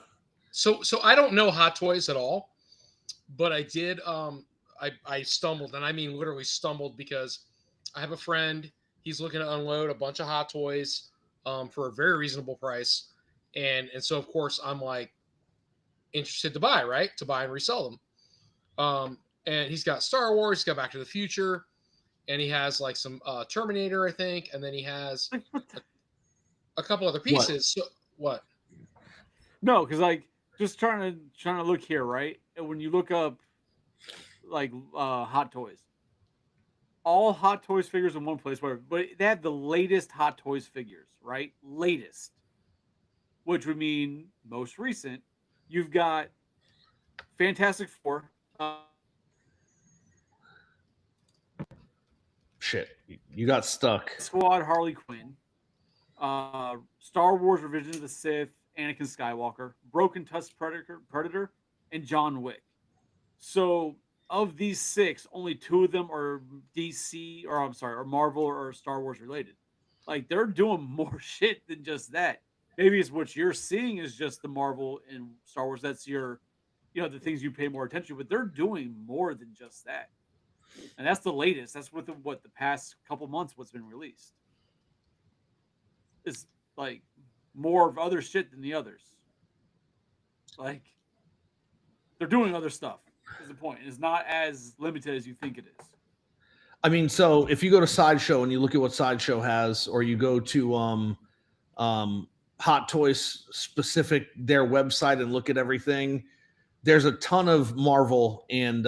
So I don't know Hot Toys at all, but I did. I stumbled, and I mean literally stumbled, because I have a friend. He's looking to unload a bunch of Hot Toys for a very reasonable price, and so of course I'm like interested to buy and resell them. And he's got Star Wars, he's got Back to the Future, and he has like some Terminator, I think, and then he has a couple other pieces. What? So what? No, because like just trying to look here, right? And when you look up like Hot Toys, all Hot Toys figures in one place, but they have the latest Hot Toys figures, right? Latest, which would mean most recent. You've got Fantastic Four. Shit, you got stuck. Squad, Harley Quinn, Star Wars: Revenge of the Sith, Anakin Skywalker, Broken Tusk Predator, and John Wick. So of these 6, only 2 of them are DC, or I'm sorry, are Marvel or Star Wars related. Like they're doing more shit than just that. Maybe it's what you're seeing is just the Marvel and Star Wars. That's your, the things you pay more attention to, but they're doing more than just that. And that's the latest. That's what the past couple months what's been released. Is like more of other shit than the others. Like they're doing other stuff. Is the point? It's not as limited as you think it is. I mean, so if you go to Sideshow and you look at what Sideshow has, or you go to Hot Toys specific their website and look at everything, there's a ton of Marvel and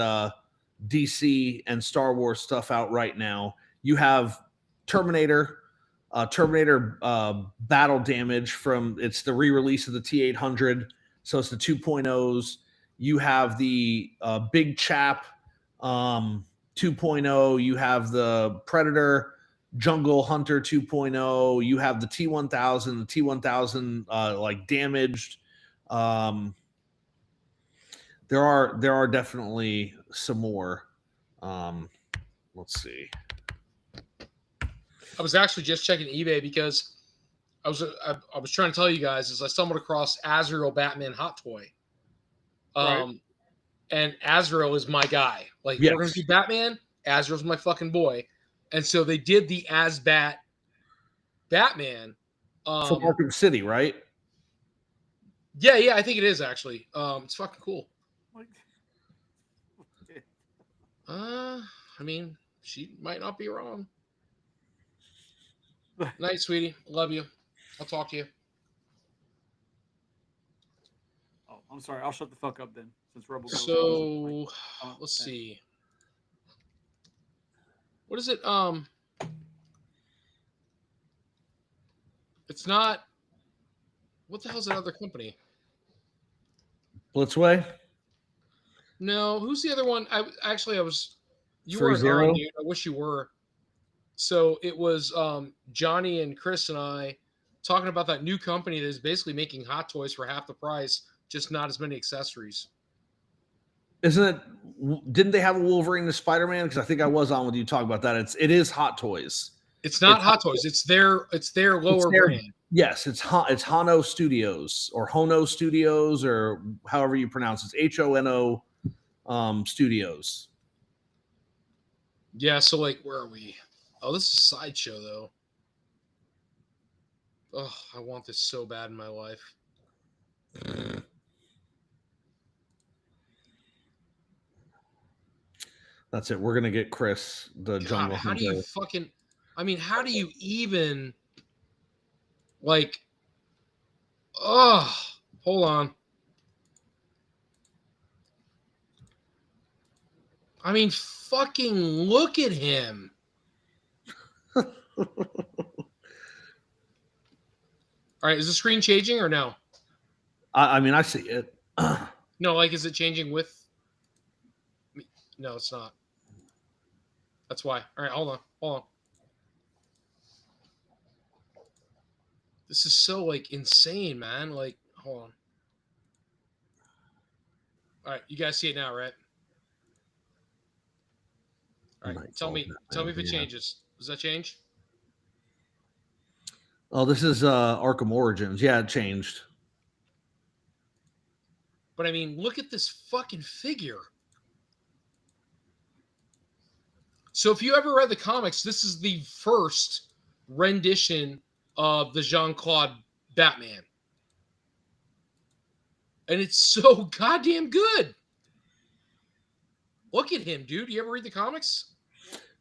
DC and Star Wars stuff out right now. You have Terminator Battle Damage it's the re-release of the T800, so it's the 2.0s. You have the Big Chap 2.0. You have the Predator Jungle Hunter 2.0. You have the T1000, the T1000 like damaged. There are definitely some more. Let's see. I was actually just checking eBay because I was trying to tell you guys is I stumbled across Azrael Batman Hot Toy. Right. And Azrael is my guy. Like, Yes. we're going to do Batman. Azrael's my fucking boy. And so they did the Batman. From Arkham City, right? Yeah, I think it is actually. It's fucking cool. I mean, she might not be wrong. Night, sweetie. Love you. I'll talk to you. Oh, I'm sorry. I'll shut the fuck up then. Since Rebel. So let's see. What is it? It's not. What the hell's that other company? Blitzway. No, who's the other one? I was. You Free weren't Zero? on, dude. I wish you were. So it was Johnny and Chris and I talking about that new company that is basically making hot toys for half the price, just not as many accessories. Isn't it? Didn't they have a Wolverine and Spider-Man? Because I think I was on with you talking about that. It is Hot Toys. It's not Hot Toys. It's their lower brand. Yes, it's Hano Studios or Hono Studios or however you pronounce it. HONO Studios. Yeah, so like where are we? Oh, this is Sideshow though. Oh, I want this so bad in my life. That's it. We're gonna get Chris the Jungle How do Hunter. you fucking? I mean, how do you even like? Oh, hold on. I mean, fucking look at him. All right, is the screen changing or no? I mean, I see it. No, like, is it changing with me? No, it's not. That's why. All right, hold on. This is so, like, insane, man. Like, hold on. All right, you guys see it now, right? All right, tell me if it changes. Does that change? Oh, this is Arkham Origins. Yeah, it changed. But I mean, look at this fucking figure. So if you ever read the comics, this is the first rendition of the Jean-Claude Batman. And it's so goddamn good. Look at him, dude. You ever read the comics?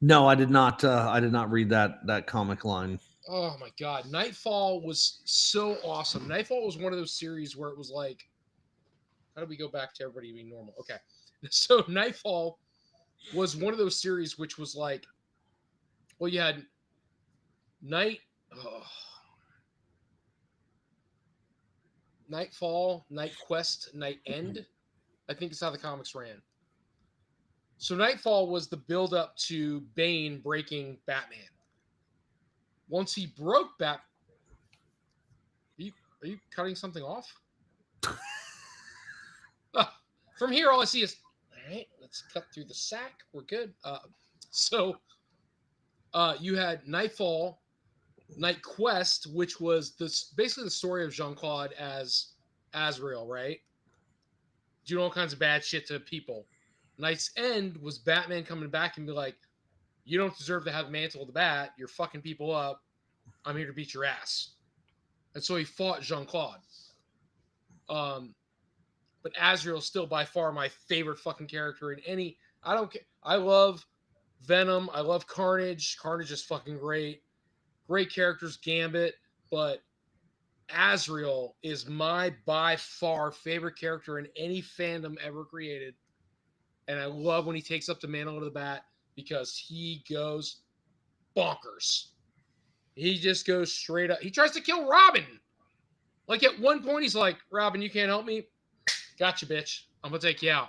No, I did not. I did not read that comic line. Oh my god, Nightfall was so awesome. Nightfall was one of those series where it was like, how do we go back to everybody being normal? Okay, so Nightfall was one of those series which was like, well, you had Nightfall, Night Quest, Night End. I think it's how the comics ran. So Nightfall was the build up to Bane breaking Batman. Once he broke Bat, are you cutting something off? From here, all I see is, all right, let's cut through the sack. We're good. So you had Nightfall, Night Quest, which was basically the story of Jean-Claude as Azrael, right? Doing all kinds of bad shit to people. Night's End was Batman coming back and be like, you don't deserve to have the mantle of the Bat. You're fucking people up. I'm here to beat your ass. And so he fought Jean-Claude. But Azrael's still by far my favorite fucking character in any. I don't care. I love Venom. I love Carnage. Carnage is fucking great. Great characters, Gambit. But Azrael is my by far favorite character in any fandom ever created. And I love when he takes up the mantle of the Bat because he goes bonkers. He just goes straight up. He tries to kill Robin. Like at one point, he's like, Robin, you can't help me? Gotcha, bitch. I'm going to take you out.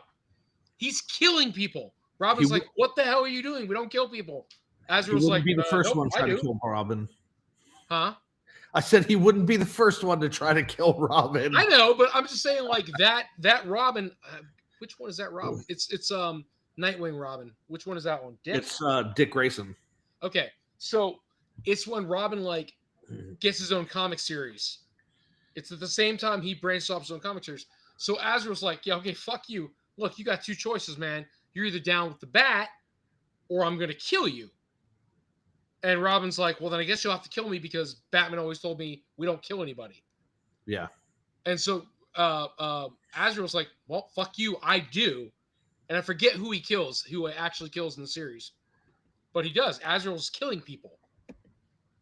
He's killing people. Robin's like, what the hell are you doing? We don't kill people. Azrael's like, be the first one trying to kill Robin. Huh? I said he wouldn't be the first one to try to kill Robin. I know, but I'm just saying, like that Robin. Which one is that Robin? It's Nightwing Robin. Which one is that one? Dick? It's Dick Grayson. Okay, so it's when Robin like gets his own comic series. It's at the same time he branches off his own comic series. So Azrael's like, yeah, okay, fuck you. Look, you got two choices, man. You're either down with the Bat, or I'm gonna kill you. And Robin's like, well, then I guess you'll have to kill me because Batman always told me we don't kill anybody. Yeah. And so Azrael's like, well, fuck you, I do. And I forget who he actually kills in the series. But he does. Azrael's killing people.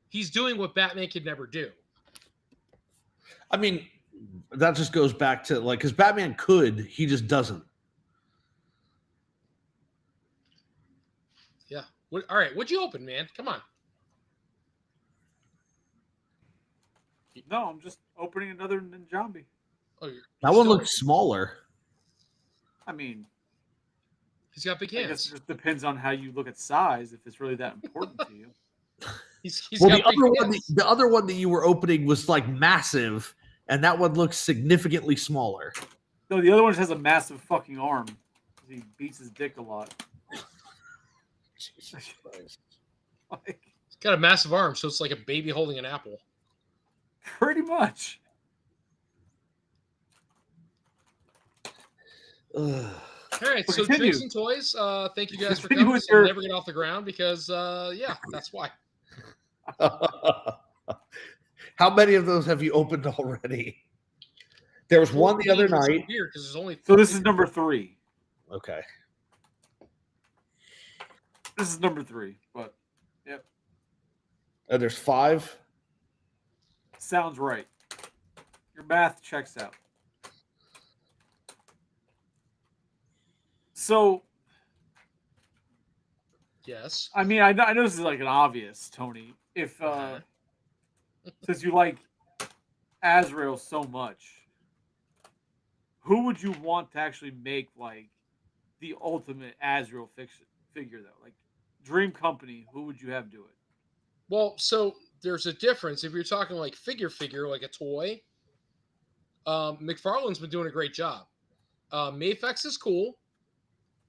He's doing what Batman could never do. I mean, that just goes back to, like, because Batman could, he just doesn't. Yeah. All right, what'd you open, man? Come on. No, I'm just opening another Ninjambi. Oh, that one looks smaller. I mean, he's got big hands. I guess it just depends on how you look at size, if it's really that important to you. He's well, got the other one that you were opening was like massive, and that one looks significantly smaller. No, the other one just has a massive fucking arm. He beats his dick a lot. Jesus Christ. Like, he's got a massive arm, so it's like a baby holding an apple. Pretty much. All right, so continue. Drinks and Toys. Thank you guys for Continue coming. with I'll your- never get off the ground because, yeah, that's why. How many of those have you opened already? There was one the other night. Weird because there's only. So this is number 3. Okay. This is number 3, but yep. There's 5. Sounds right. Your math checks out. So, Yes. I mean, I know this is like an obvious, Tony. If since you like Azrael so much, who would you want to actually make like the ultimate Azrael figure though? Like Dream Company, who would you have do it? Well, so there's a difference. If you're talking like figure, like a toy, McFarlane's been doing a great job. Mafex is cool,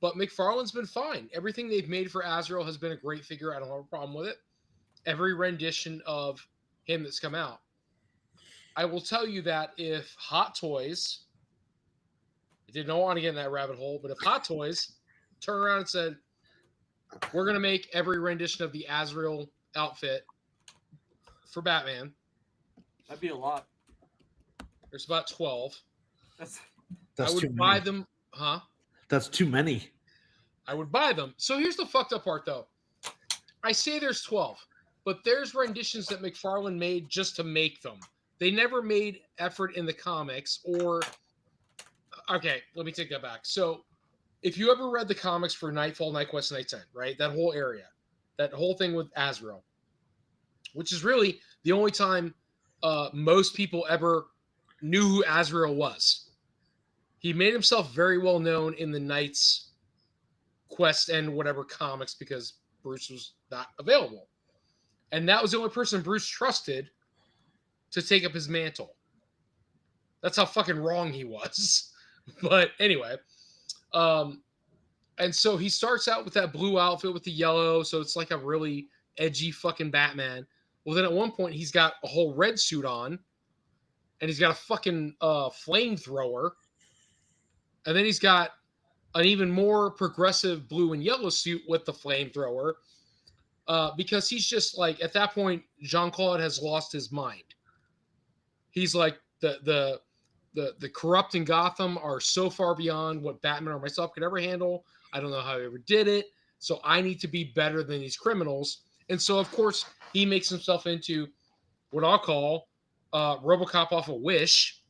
but McFarlane's been fine. Everything they've made for Azrael has been a great figure. I don't have a problem with it. Every rendition of him that's come out. I will tell you that if Hot Toys, I didn't want to get in that rabbit hole, but if Hot Toys turned around and said, we're going to make every rendition of the Azrael outfit for Batman. That'd be a lot. There's about 12. That's I would buy them. Huh? That's too many. I would buy them. So here's the fucked up part, though. I say there's 12, but there's renditions that McFarlane made just to make them. They never made effort in the comics or... Okay, let me take that back. So if you ever read the comics for Nightfall, Night Quest, Night's End, right? That whole area. That whole thing with Azrael. Which is really the only time most people ever knew who Azrael was. He made himself very well known in the Knight's Quest and whatever comics because Bruce was not available. And that was the only person Bruce trusted to take up his mantle. That's how fucking wrong he was. But anyway, and so he starts out with that blue outfit with the yellow, so it's like a really edgy fucking Batman. Well, then at one point he's got a whole red suit on, and he's got a fucking flamethrower, and then he's got an even more progressive blue and yellow suit with the flamethrower, because he's just like, at that point, Jean-Claude has lost his mind. He's like, the corrupt in Gotham are so far beyond what Batman or myself could ever handle. I don't know how he ever did it, so I need to be better than these criminals. And so, of course, he makes himself into what I'll call RoboCop off a Wish.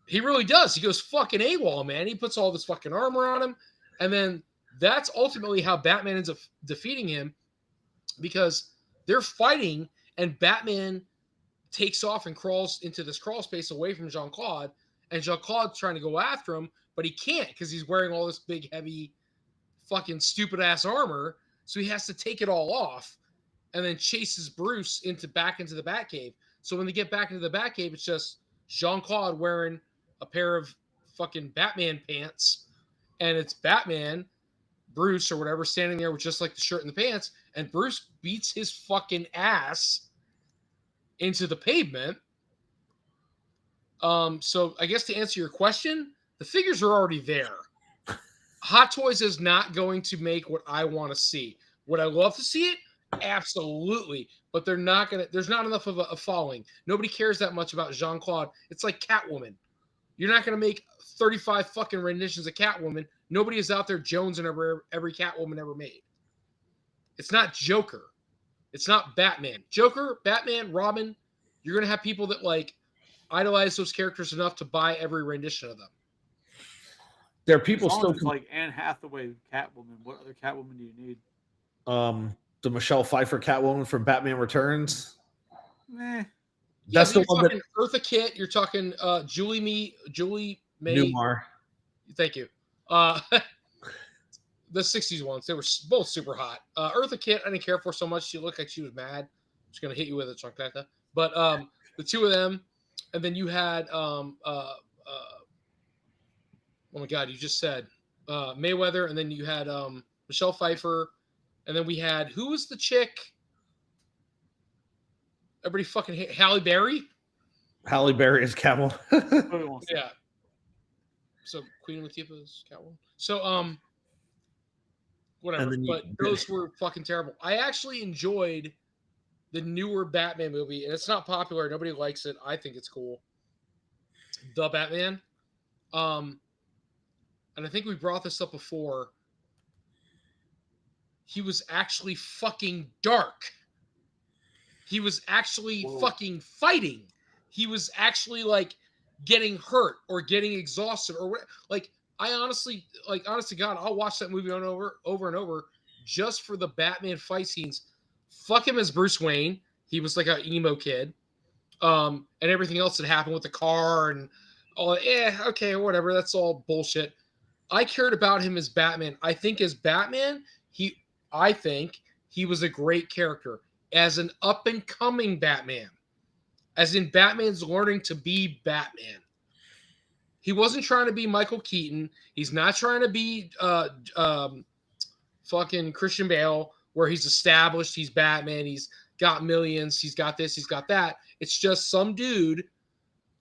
He really does. He goes fucking AWOL, man. He puts all this fucking armor on him, and then that's ultimately how Batman ends up defeating him, because they're fighting, and Batman takes off and crawls into this crawl space away from Jean-Claude, and Jean-Claude's trying to go after him, but he can't because he's wearing all this big, heavy, fucking stupid-ass armor, so he has to take it all off and then chases Bruce back into the Batcave. So when they get back into the Batcave, it's just Jean-Claude wearing a pair of fucking Batman pants, and it's Batman, Bruce or whatever, standing there with just like the shirt and the pants, and Bruce beats his fucking ass into the pavement. So I guess to answer your question, the figures are already there. Hot Toys is not going to make what I want to see. Would I love to see it? Absolutely. But they're not going to, there's not enough of a following. Nobody cares that much about Jean-Claude. It's like Catwoman. You're not going to make 35 fucking renditions of Catwoman. Nobody is out there jonesing over every Catwoman ever made. It's not Joker. It's not Batman. Joker, Batman, Robin, you're going to have people that like idolize those characters enough to buy every rendition of them. There are people still like Anne Hathaway Catwoman. What other Catwoman do you need? The Michelle Pfeiffer Catwoman from Batman Returns. Meh. That's the one that Eartha Kitt. You're talking Julie May Newmar. Thank you. The 60s ones, they were both super hot. Eartha Kitt, I didn't care for so much. She looked like she was mad. She's gonna hit you with a chancleta. But the two of them, and then you had oh my god, you just said Mayweather, and then you had Michelle Pfeiffer, and then we had, who was the chick? Everybody fucking hate Halle Berry. Halle Berry is Catwoman. Yeah. So Queen Latifah's Catwoman. So whatever. But those were fucking terrible. I actually enjoyed the newer Batman movie, and it's not popular. Nobody likes it. I think it's cool. The Batman. And I think we brought this up before. He was actually fucking dark. He was actually fucking fighting. He was actually like getting hurt or getting exhausted or whatever. Like, I honestly, like, honest to God, I'll watch that movie over and over just for the Batman fight scenes. Fuck him as Bruce Wayne. He was like an emo kid. And everything else that happened with the car and all, okay, whatever. That's all bullshit. I cared about him as Batman. I think as Batman, I think he was a great character. As an up-and-coming Batman. As in Batman's learning to be Batman. He wasn't trying to be Michael Keaton. He's not trying to be fucking Christian Bale, where he's established, he's Batman, he's got millions, he's got this, he's got that. It's just some dude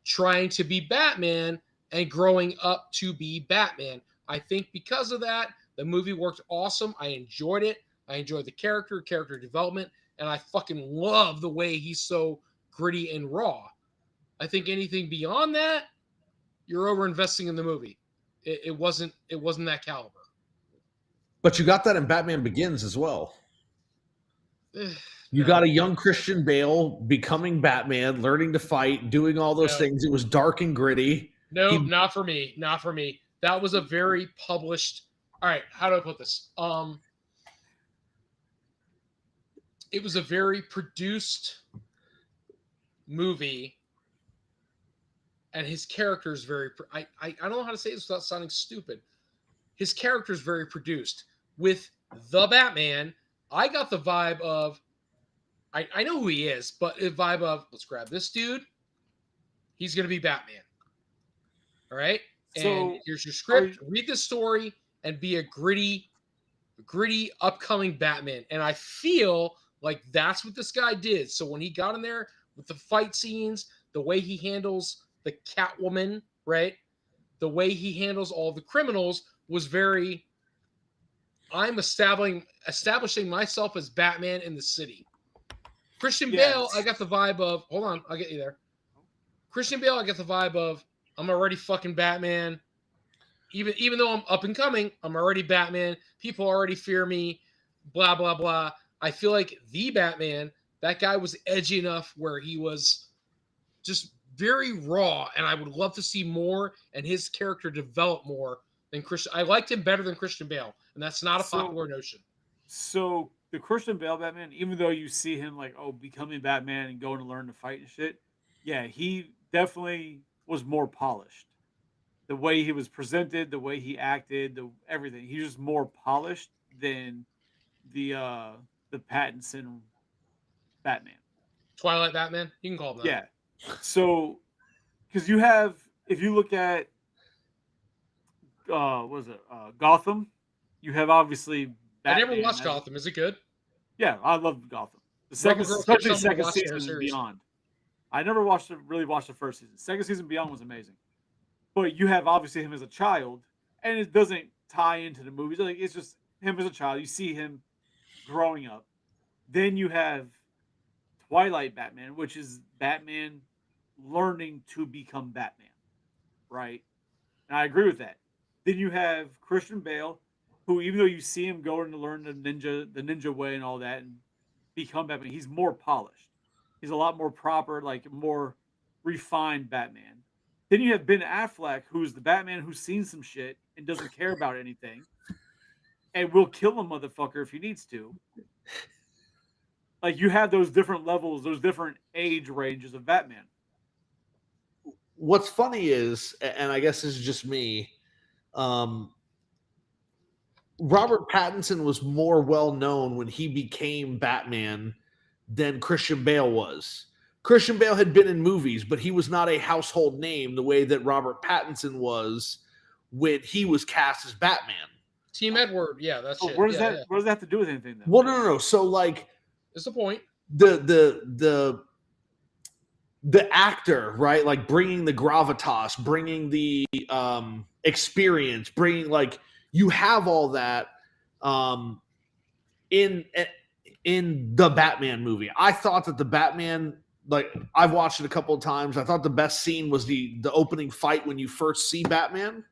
trying to be Batman and growing up to be Batman. I think because of that, the movie worked awesome. I enjoyed it. I enjoyed the character development, and I fucking love the way he's so gritty and raw. I think anything beyond that, you're over investing in the movie. It wasn't that caliber. But you got that in Batman Begins as well. You got a young Christian Bale becoming Batman, learning to fight, doing all those things. It was dark and gritty. No, not for me. Not for me. That was a very published. All right, how do I put this? It was a very produced movie, and his character is very. I don't know how to say this without sounding stupid. His character is very produced. With the Batman, I got the vibe of. I know who he is, but the vibe of, let's grab this dude. He's going to be Batman. All right? And so, here's your script. Read the story and be a gritty, upcoming Batman. And I feel Like, that's what this guy did. So when he got in there with the fight scenes, the way he handles the Catwoman, right? The way he handles all the criminals was very, I'm establishing myself as Batman in the city. Christian Bale, I got the vibe of, hold on, I'll get you there. Christian Bale, I get the vibe of, I'm already fucking Batman. Even though I'm up and coming, I'm already Batman. People already fear me, blah, blah, blah. I feel like the Batman, that guy was edgy enough where he was just very raw, and I would love to see more and his character develop more than Christian. I liked him better than Christian Bale, and that's not a popular notion. So the Christian Bale Batman, even though you see him like, becoming Batman and going to learn to fight and shit, yeah, he definitely was more polished. The way he was presented, the way he acted, everything. He was more polished than the Pattinson Batman. Twilight Batman, you can call him that. Yeah. So, because you have, if you look at, Gotham, you have obviously Batman. I never watched Gotham. Is it good? Yeah, I love Gotham. Especially second season and beyond. I never really watched the first season. Second season beyond was amazing. But you have obviously him as a child, and it doesn't tie into the movies. Like, it's just him as a child. You see him growing up. Then you have Twilight Batman, which is Batman learning to become Batman, right? And I agree with that. Then you have Christian Bale, who, even though you see him going to learn the ninja way and all that, and become Batman, he's more polished. He's a lot more proper, like more refined Batman. Then you have Ben Affleck, who's the Batman who's seen some shit and doesn't care about anything, and will kill a motherfucker if he needs to. Like, you have those different levels, those different age ranges of Batman. What's funny is, and I guess this is just me, Robert Pattinson was more well known when he became Batman than Christian Bale was. Christian Bale had been in movies, but he was not a household name the way that Robert Pattinson was when he was cast as Batman. Team Edward, yeah, that's it. What does that have to do with anything, then? Well, no. So, like, that's the point. The actor, right? Like, bringing the gravitas, bringing the experience, bringing, like, you have all that in the Batman movie. I thought that the Batman, like, I've watched it a couple of times. I thought the best scene was the opening fight when you first see Batman,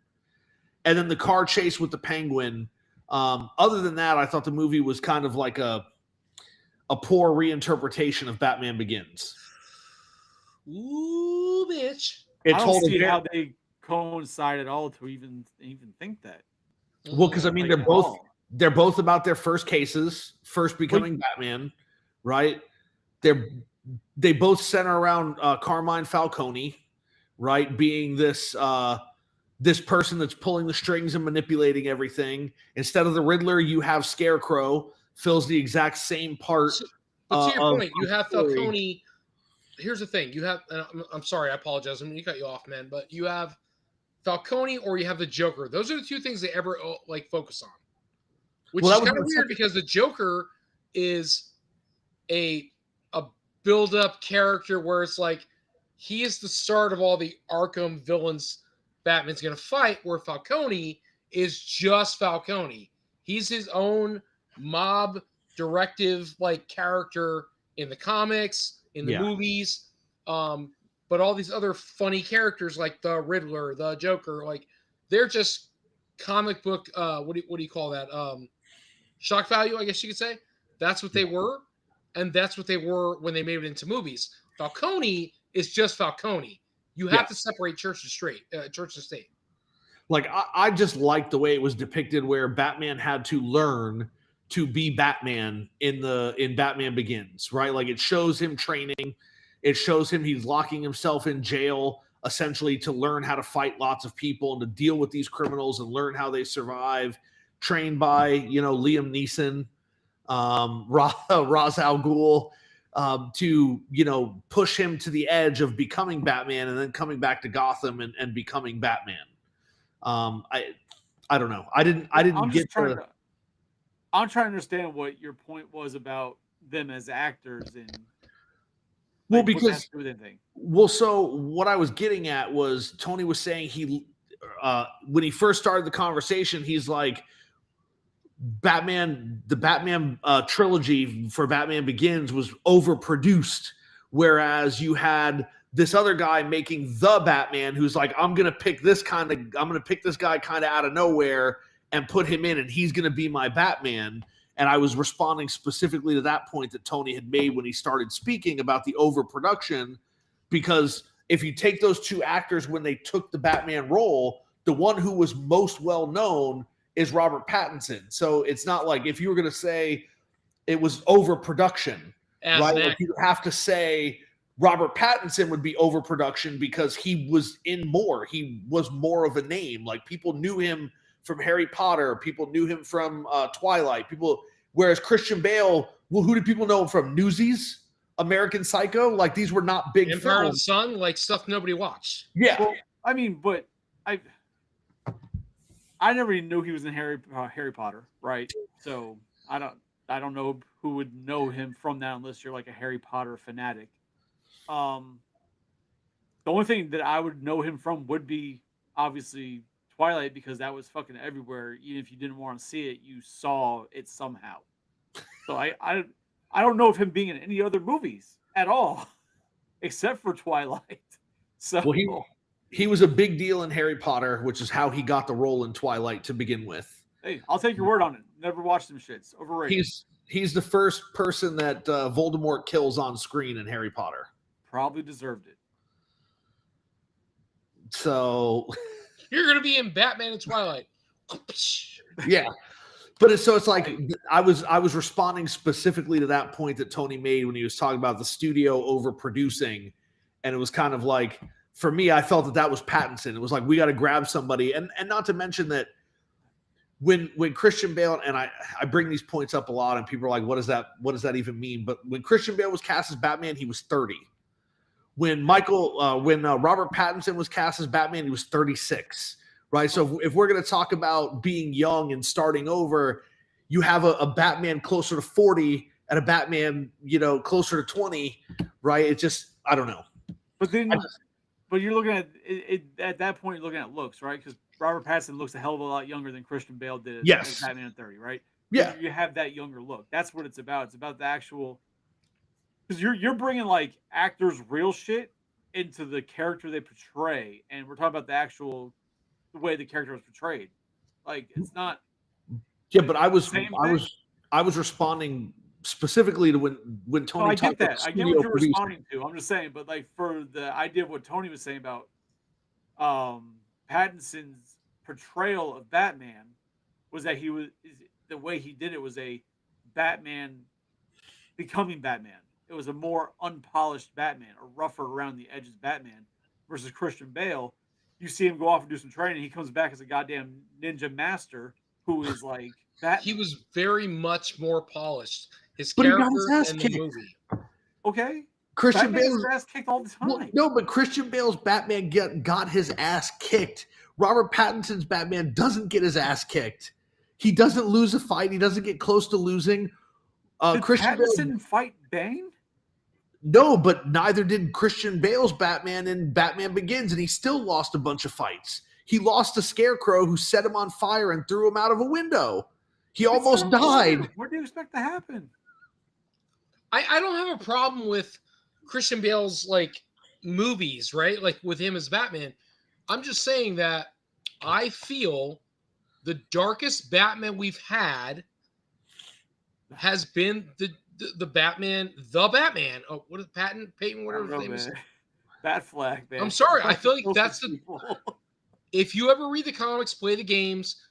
and then the car chase with the Penguin. Other than that, I thought the movie was kind of like a poor reinterpretation of Batman Begins. Ooh, bitch! I don't see how they coincide at all to even think that. Well, because I mean, they're both about their first cases, first becoming Batman, right? They both center around Carmine Falcone, right? Being this person that's pulling the strings and manipulating everything. Instead of the Riddler, you have Scarecrow, fills the exact same part. But to your point, you have Falcone. Here's the thing: you have. I'm sorry, I apologize. I mean, you cut you off, man. But you have Falcone, or you have the Joker. Those are the two things they ever like focus on. Which is kind of weird because the Joker is a build-up character where it's like he is the start of all the Arkham villains Batman's going to fight, where Falcone is just Falcone. He's his own mob directive like character in the comics, in the movies, but all these other funny characters like the Riddler, the Joker, like they're just comic book. What do you call that? Shock value, I guess you could say. That's what they were, and that's what they were when they made it into movies. Falcone is just Falcone. You have to separate church and state. Like, I just like the way it was depicted, where Batman had to learn to be Batman in Batman Begins, right? Like, it shows him training. It shows him he's locking himself in jail essentially to learn how to fight lots of people and to deal with these criminals and learn how they survive. Trained by, Liam Neeson, Ra's al Ghul, to, push him to the edge of becoming Batman and then coming back to Gotham and becoming Batman. I don't know. I didn't get I'm trying to understand what your point was about them as actors and Well, like what that has because to do with anything. well, so what I was getting at was Tony was saying when he first started the conversation, he's like, the Batman trilogy for Batman Begins was overproduced, whereas you had this other guy making the Batman who's like, I'm gonna pick this guy kind of out of nowhere and put him in, and he's gonna be my Batman. And I was responding specifically to that point that Tony had made when he started speaking about the overproduction, because if you take those two actors when they took the Batman role, the one who was most well known is Robert Pattinson. So it's not like if you were going to say it was overproduction, right? Like you have to say Robert Pattinson would be overproduction because he was in more. He was more of a name. Like people knew him from Harry Potter. People knew him from Twilight. Whereas Christian Bale, well, who did people know him from? Newsies, American Psycho. Like these were not big Empire of the films. Sun, like stuff nobody watched. Yeah. Well, I mean, but I never even knew he was in Harry Potter, right? So I don't know who would know him from that unless you're like a Harry Potter fanatic. The only thing that I would know him from would be obviously Twilight, because that was fucking everywhere. Even if you didn't want to see it, you saw it somehow. So I don't know of him being in any other movies at all, except for Twilight. So well, he was a big deal in Harry Potter, which is how he got the role in Twilight to begin with. Hey, I'll take your word on it. Never watched them shits. Overrated. He's the first person that Voldemort kills on screen in Harry Potter. Probably deserved it. So you're gonna be in Batman and Twilight. Yeah. But it's like I was responding specifically to that point that Tony made when he was talking about the studio overproducing, and it was kind of like, for me, I felt that was Pattinson. It was like we got to grab somebody, and not to mention that when Christian Bale, and I bring these points up a lot, and people are like, what does that even mean? But when Christian Bale was cast as Batman, he was 30. When Robert Pattinson was cast as Batman, he was 36. Right. So if we're going to talk about being young and starting over, you have a Batman closer to 40 and a Batman, closer to 20. Right. It just, I don't know. But then, but you're looking at it at that point, you're looking at looks, right? Because Robert Pattinson looks a hell of a lot younger than Christian Bale did as Batman at 30, right? Yeah. You have that younger look. That's what it's about. It's about the actual, because you're bringing like actors' real shit into the character they portray. And we're talking about the way the character was portrayed. Like it's not. Yeah, but I was responding specifically to when Tony talked about that. I get what you're responding to. I'm just saying, but like for the idea of what Tony was saying about Pattinson's portrayal of Batman was that the way he did it was a Batman becoming Batman. It was a more unpolished Batman, a rougher around the edges Batman versus Christian Bale. You see him go off and do some training. He comes back as a goddamn ninja master who is like that. He was very much more polished. His character in the movie. Okay. Christian Bale's ass kicked all the time. Well, no, but Christian Bale's Batman got his ass kicked. Robert Pattinson's Batman doesn't get his ass kicked. He doesn't lose a fight. He doesn't get close to losing. Did Pattinson fight Bane? No, but neither did Christian Bale's Batman in Batman Begins, and he still lost a bunch of fights. He lost to Scarecrow, who set him on fire and threw him out of a window. He almost died. What do you expect to happen? I don't have a problem with Christian Bale's like movies, right? Like with him as Batman. I'm just saying that I feel the darkest Batman we've had has been the Batman. Oh, what is Peyton? Whatever his name is. Bat Flag, man. I'm sorry. I feel like that's the. If you ever read the comics, play the games,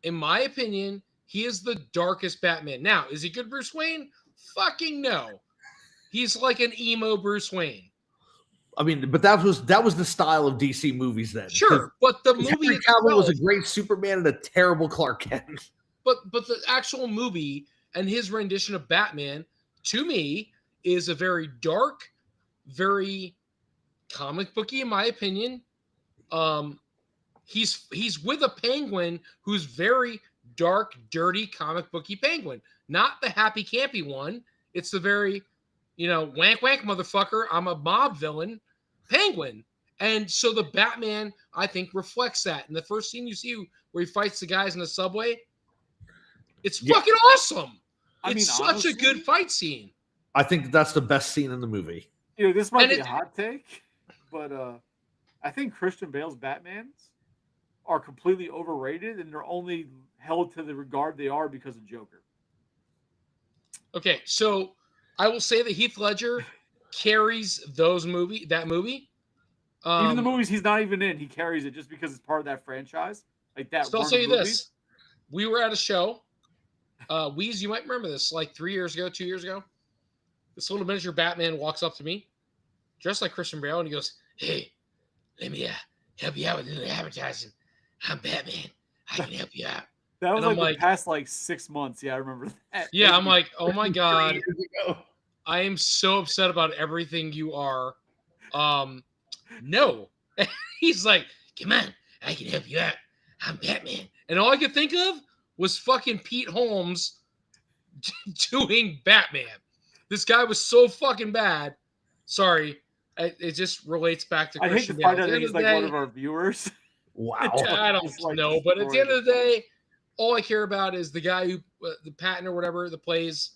in my opinion, he is the darkest Batman. Now, is he good Bruce Wayne? Fucking no. He's like an emo Bruce Wayne. I mean, but that was the style of DC movies then. Sure, but the movie Henry Cavill was a great Superman and a terrible Clark Kent. But the actual movie and his rendition of Batman, to me, is a very dark, very comic booky, in my opinion. He's with a penguin who's very dark, dirty comic booky penguin, not the happy campy one. It's the very, wank wank motherfucker, I'm a mob villain, Penguin. And so the Batman, I think, reflects that. And the first scene you see where he fights the guys in the subway, it's fucking awesome. It's such a good fight scene. I think that's the best scene in the movie. This might be a hot take, but I think Christian Bale's Batmans are completely overrated, and they're only held to the regard they are because of Joker. Okay, so I will say that Heath Ledger carries that movie. Even the movies he's not even in, he carries it just because it's part of that franchise. Like that. So I'll say this: we were at a show. Weez, you might remember this, like 2 years ago. This little miniature Batman walks up to me, dressed like Christian Bale, and he goes, "Hey, let me help you out with little advertising. I'm Batman. I can help you out." That was the past 6 months. Yeah, I remember that. Yeah, I'm like, oh my God. I am so upset about everything you are. No. He's like, come on, I can help you out. I'm Batman. And all I could think of was fucking Pete Holmes doing Batman. This guy was so fucking bad. Sorry. It just relates back to Christian Bale. I hate to find out that he's one of our viewers. Wow. I don't know, but at the end of the day, all I care about is the guy who, the Patton or whatever, that plays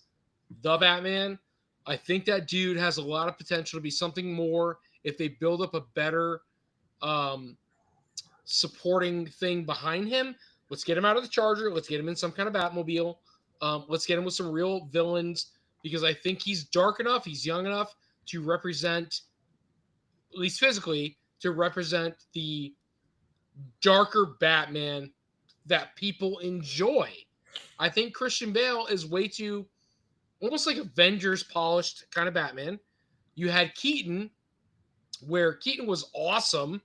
the Batman. I think that dude has a lot of potential to be something more if they build up a better supporting thing behind him. Let's get him out of the Charger. Let's get him in some kind of Batmobile. Let's get him with some real villains, because I think he's dark enough, he's young enough to represent, at least physically, to represent the darker Batman that people enjoy. I think Christian Bale is way too, almost like Avengers polished kind of Batman. You had Keaton, where Keaton was awesome,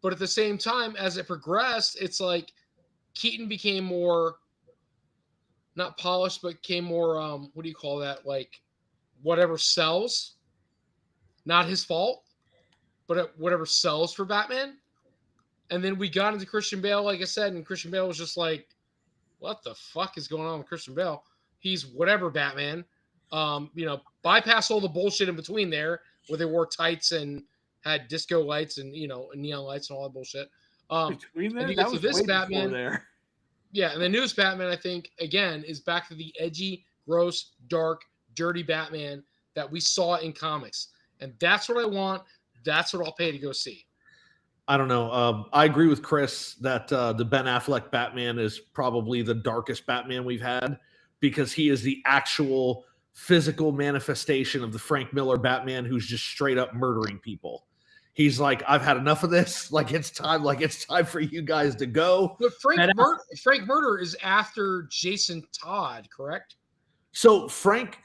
but at the same time, as it progressed, it's like Keaton became more, not polished, but became more, what do you call that? Like, whatever sells. Not his fault, but whatever sells for Batman. And then we got into Christian Bale, like I said, and Christian Bale was just like, what the fuck is going on with Christian Bale? He's whatever Batman. Bypass all the bullshit in between there, where they wore tights and had disco lights and, and neon lights and all that bullshit. Between there, and you that get was to this way Batman there. Yeah, and the newest Batman, I think, again, is back to the edgy, gross, dark, dirty Batman that we saw in comics. And that's what I want. That's what I'll pay to go see. I don't know. I agree with Chris that the Ben Affleck Batman is probably the darkest Batman we've had, because he is the actual physical manifestation of the Frank Miller Batman who's just straight up murdering people. He's like, I've had enough of this. It's time for you guys to go. But Frank Murder is after Jason Todd, correct? So Frank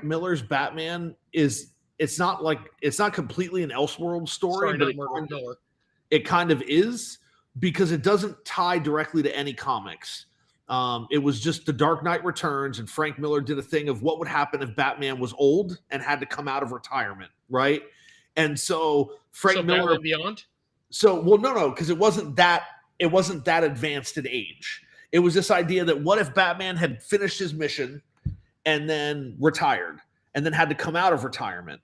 Miller's Batman it's not completely an Elseworld story, but it kind of is, because it doesn't tie directly to any comics. It was just The Dark Knight Returns, and Frank Miller did a thing of what would happen if Batman was old and had to come out of retirement, right? And so Frank Miller Batman Beyond. No, because it wasn't that advanced in age. It was this idea that what if Batman had finished his mission and then retired and then had to come out of retirement.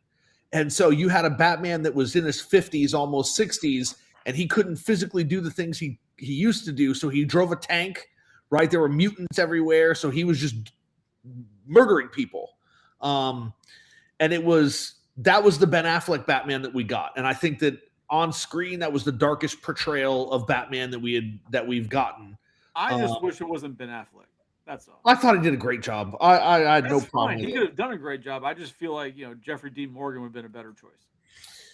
And so you had a Batman that was in his 50s, almost 60s, and he couldn't physically do the things he used to do. So he drove a tank, right? There were mutants everywhere. So he was just murdering people. And that was the Ben Affleck Batman that we got. And I think that on screen, that was the darkest portrayal of Batman that we've gotten. I just wish it wasn't Ben Affleck. That's all. I thought he did a great job. I had no problem. He could have done a great job. I just feel like Jeffrey Dean Morgan would have been a better choice.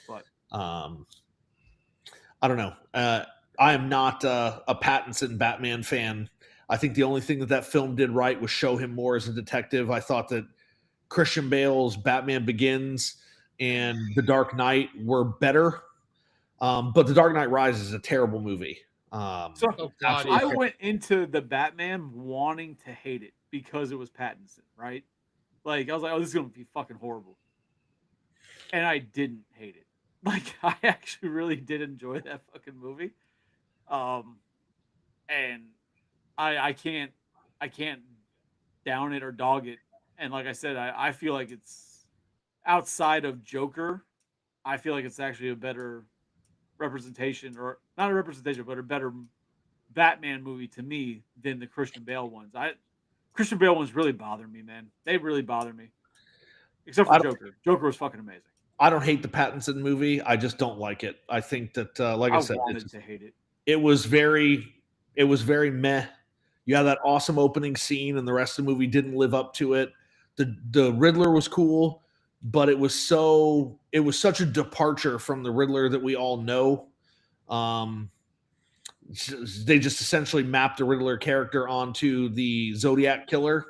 But I don't know. I am not a Pattinson Batman fan. I think the only thing that film did right was show him more as a detective. I thought that Christian Bale's Batman Begins and The Dark Knight were better, but The Dark Knight Rises is a terrible movie. I went into the Batman wanting to hate it because it was Pattinson, right? Like, I was like, oh, this is going to be fucking horrible. And I didn't hate it. Like, I actually really did enjoy that fucking movie. And I can't down it or dog it And like I said, I feel like it's outside of Joker. I feel like it's actually a better representation, or not a representation, but a better Batman movie to me than the Christian Bale ones. Christian Bale ones really bother me, man. They really bother me. Except for Joker. Joker was fucking amazing. I don't hate the Pattinson movie. I just don't like it. I think that, like I said, wanted to hate it. It was very meh. You had that awesome opening scene, and the rest of the movie didn't live up to it. The Riddler was cool, but it was such a departure from the Riddler that we all know. They just essentially mapped the Riddler character onto the Zodiac killer.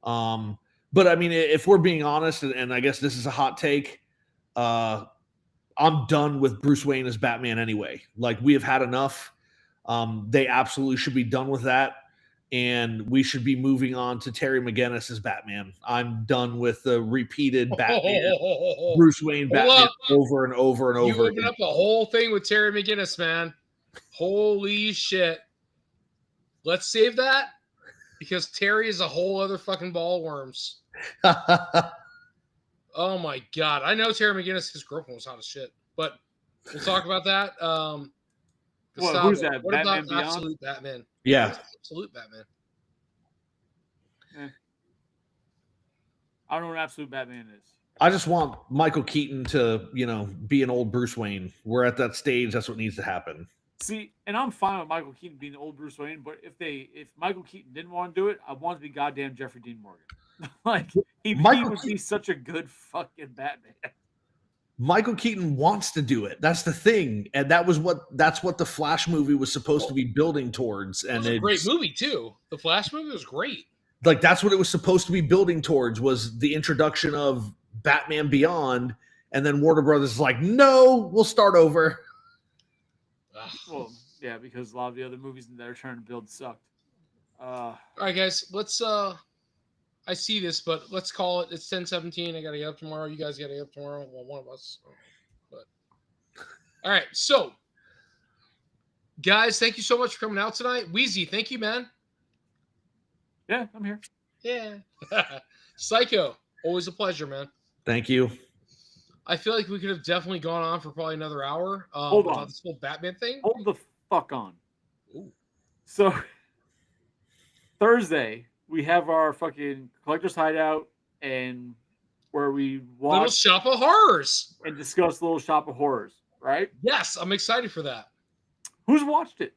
But I mean, if we're being honest, and I guess this is a hot take, I'm done with Bruce Wayne as Batman anyway. Like, we have had enough. They absolutely should be done with that. And we should be moving on to Terry McGinnis as Batman. I'm done with the repeated Batman, Bruce Wayne Batman over and over and over. You open up a whole thing with Terry McGinnis, man. Holy shit. Let's save that, because Terry is a whole other fucking ball of worms. Oh my God. I know Terry McGinnis, his girlfriend was hot as shit, but we'll talk about that. Who's that? What Batman about Beyond? Absolute Batman? Yeah. Absolute Batman. I don't know what Absolute Batman is. I just want Michael Keaton to, be an old Bruce Wayne. We're at that stage. That's what needs to happen. See, and I'm fine with Michael Keaton being old Bruce Wayne, but if Michael Keaton didn't want to do it, I want it to be goddamn Jeffrey Dean Morgan. Like, he would be such a good fucking Batman. Michael Keaton wants to do it. That's the thing. And that's what the Flash movie was supposed to be building towards. And it was a great movie too. The Flash movie was great. Like, that's what it was supposed to be building towards, was the introduction of Batman Beyond. And then Warner Brothers is like, no, we'll start over. Well, yeah, because a lot of the other movies that are trying to build sucked. All right, guys, let's I see this, but let's call it. It's 10:17. I gotta get up tomorrow. You guys gotta get up tomorrow. Well, one of us. But all right, so guys, thank you so much for coming out tonight. Wheezy, thank you, man. Yeah, I'm here. Yeah. Psycho, always a pleasure, man. Thank you. I feel like we could have definitely gone on for probably another hour. Hold on. About this whole Batman thing. Hold the fuck on. Ooh. So Thursday, we have our fucking Collector's Hideout, and where we watch Little Shop of Horrors and discuss Little Shop of Horrors, right? Yes, I'm excited for that. Who's watched it?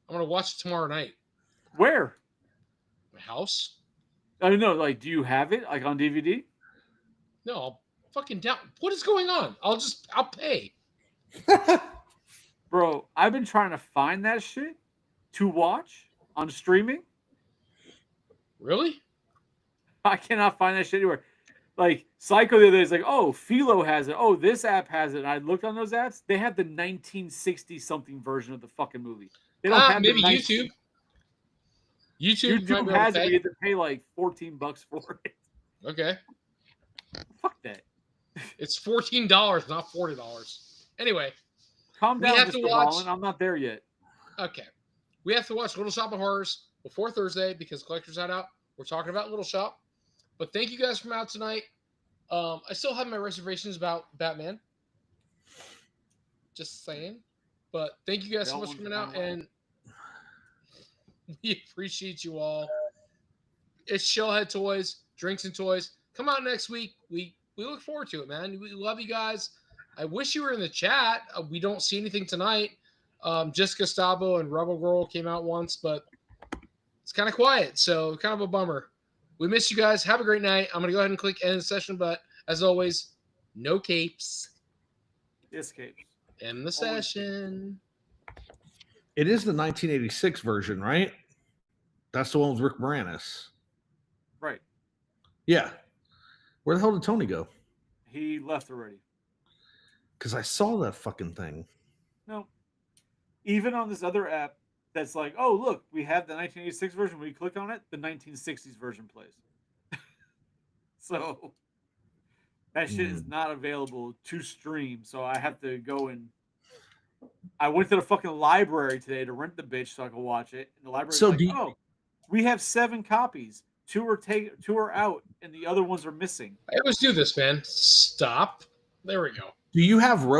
I'm gonna watch it tomorrow night. Where? My house? I don't know. Like, do you have it like on DVD? No, I'll fucking down. What is going on? I'll pay. Bro, I've been trying to find that shit to watch on streaming. Really? I cannot find that shit anywhere. Like, Psycho the other day is like, oh, Philo has it. Oh, this app has it. And I looked on those apps. They have the 1960-something version of the fucking movie. They don't have maybe the YouTube. YouTube has it. You have to pay like $14 for it. Okay. Fuck that. It's $14, not $40. Anyway, calm down, Mr. Holland. I'm not there yet. Okay. We have to watch Little Shop of Horrors before Thursday because Collector's Hideout. We're talking about Little Shop. But thank you guys for coming out tonight. I still have my reservations about Batman. Just saying. But thank you guys so much for coming out, and we appreciate you all. It's Shellhead Toys, Drinks and Toys. Come out next week. We look forward to it, man. We love you guys. I wish you were in the chat. We don't see anything tonight. Jessica Stabo and Rebel Girl came out once, but it's kind of quiet, so kind of a bummer. We miss you guys. Have a great night. I'm going to go ahead and click end the session, but as always, no capes. Yes, capes. End the session. It is the 1986 version, right? That's the one with Rick Moranis. Right. Yeah. Where the hell did Tony go? He left already. Because I saw that fucking thing. No. Even on this other app that's like, oh, look, we have the 1986 version. When you click on it, the 1960s version plays. So that shit is not available to stream. So I have to go and I went to the fucking library today to rent the bitch so I could watch it. And the library So like, oh, we have 7 copies. two are out, and the other ones are missing. I always do this, man. Stop. There we go. Do you have rope?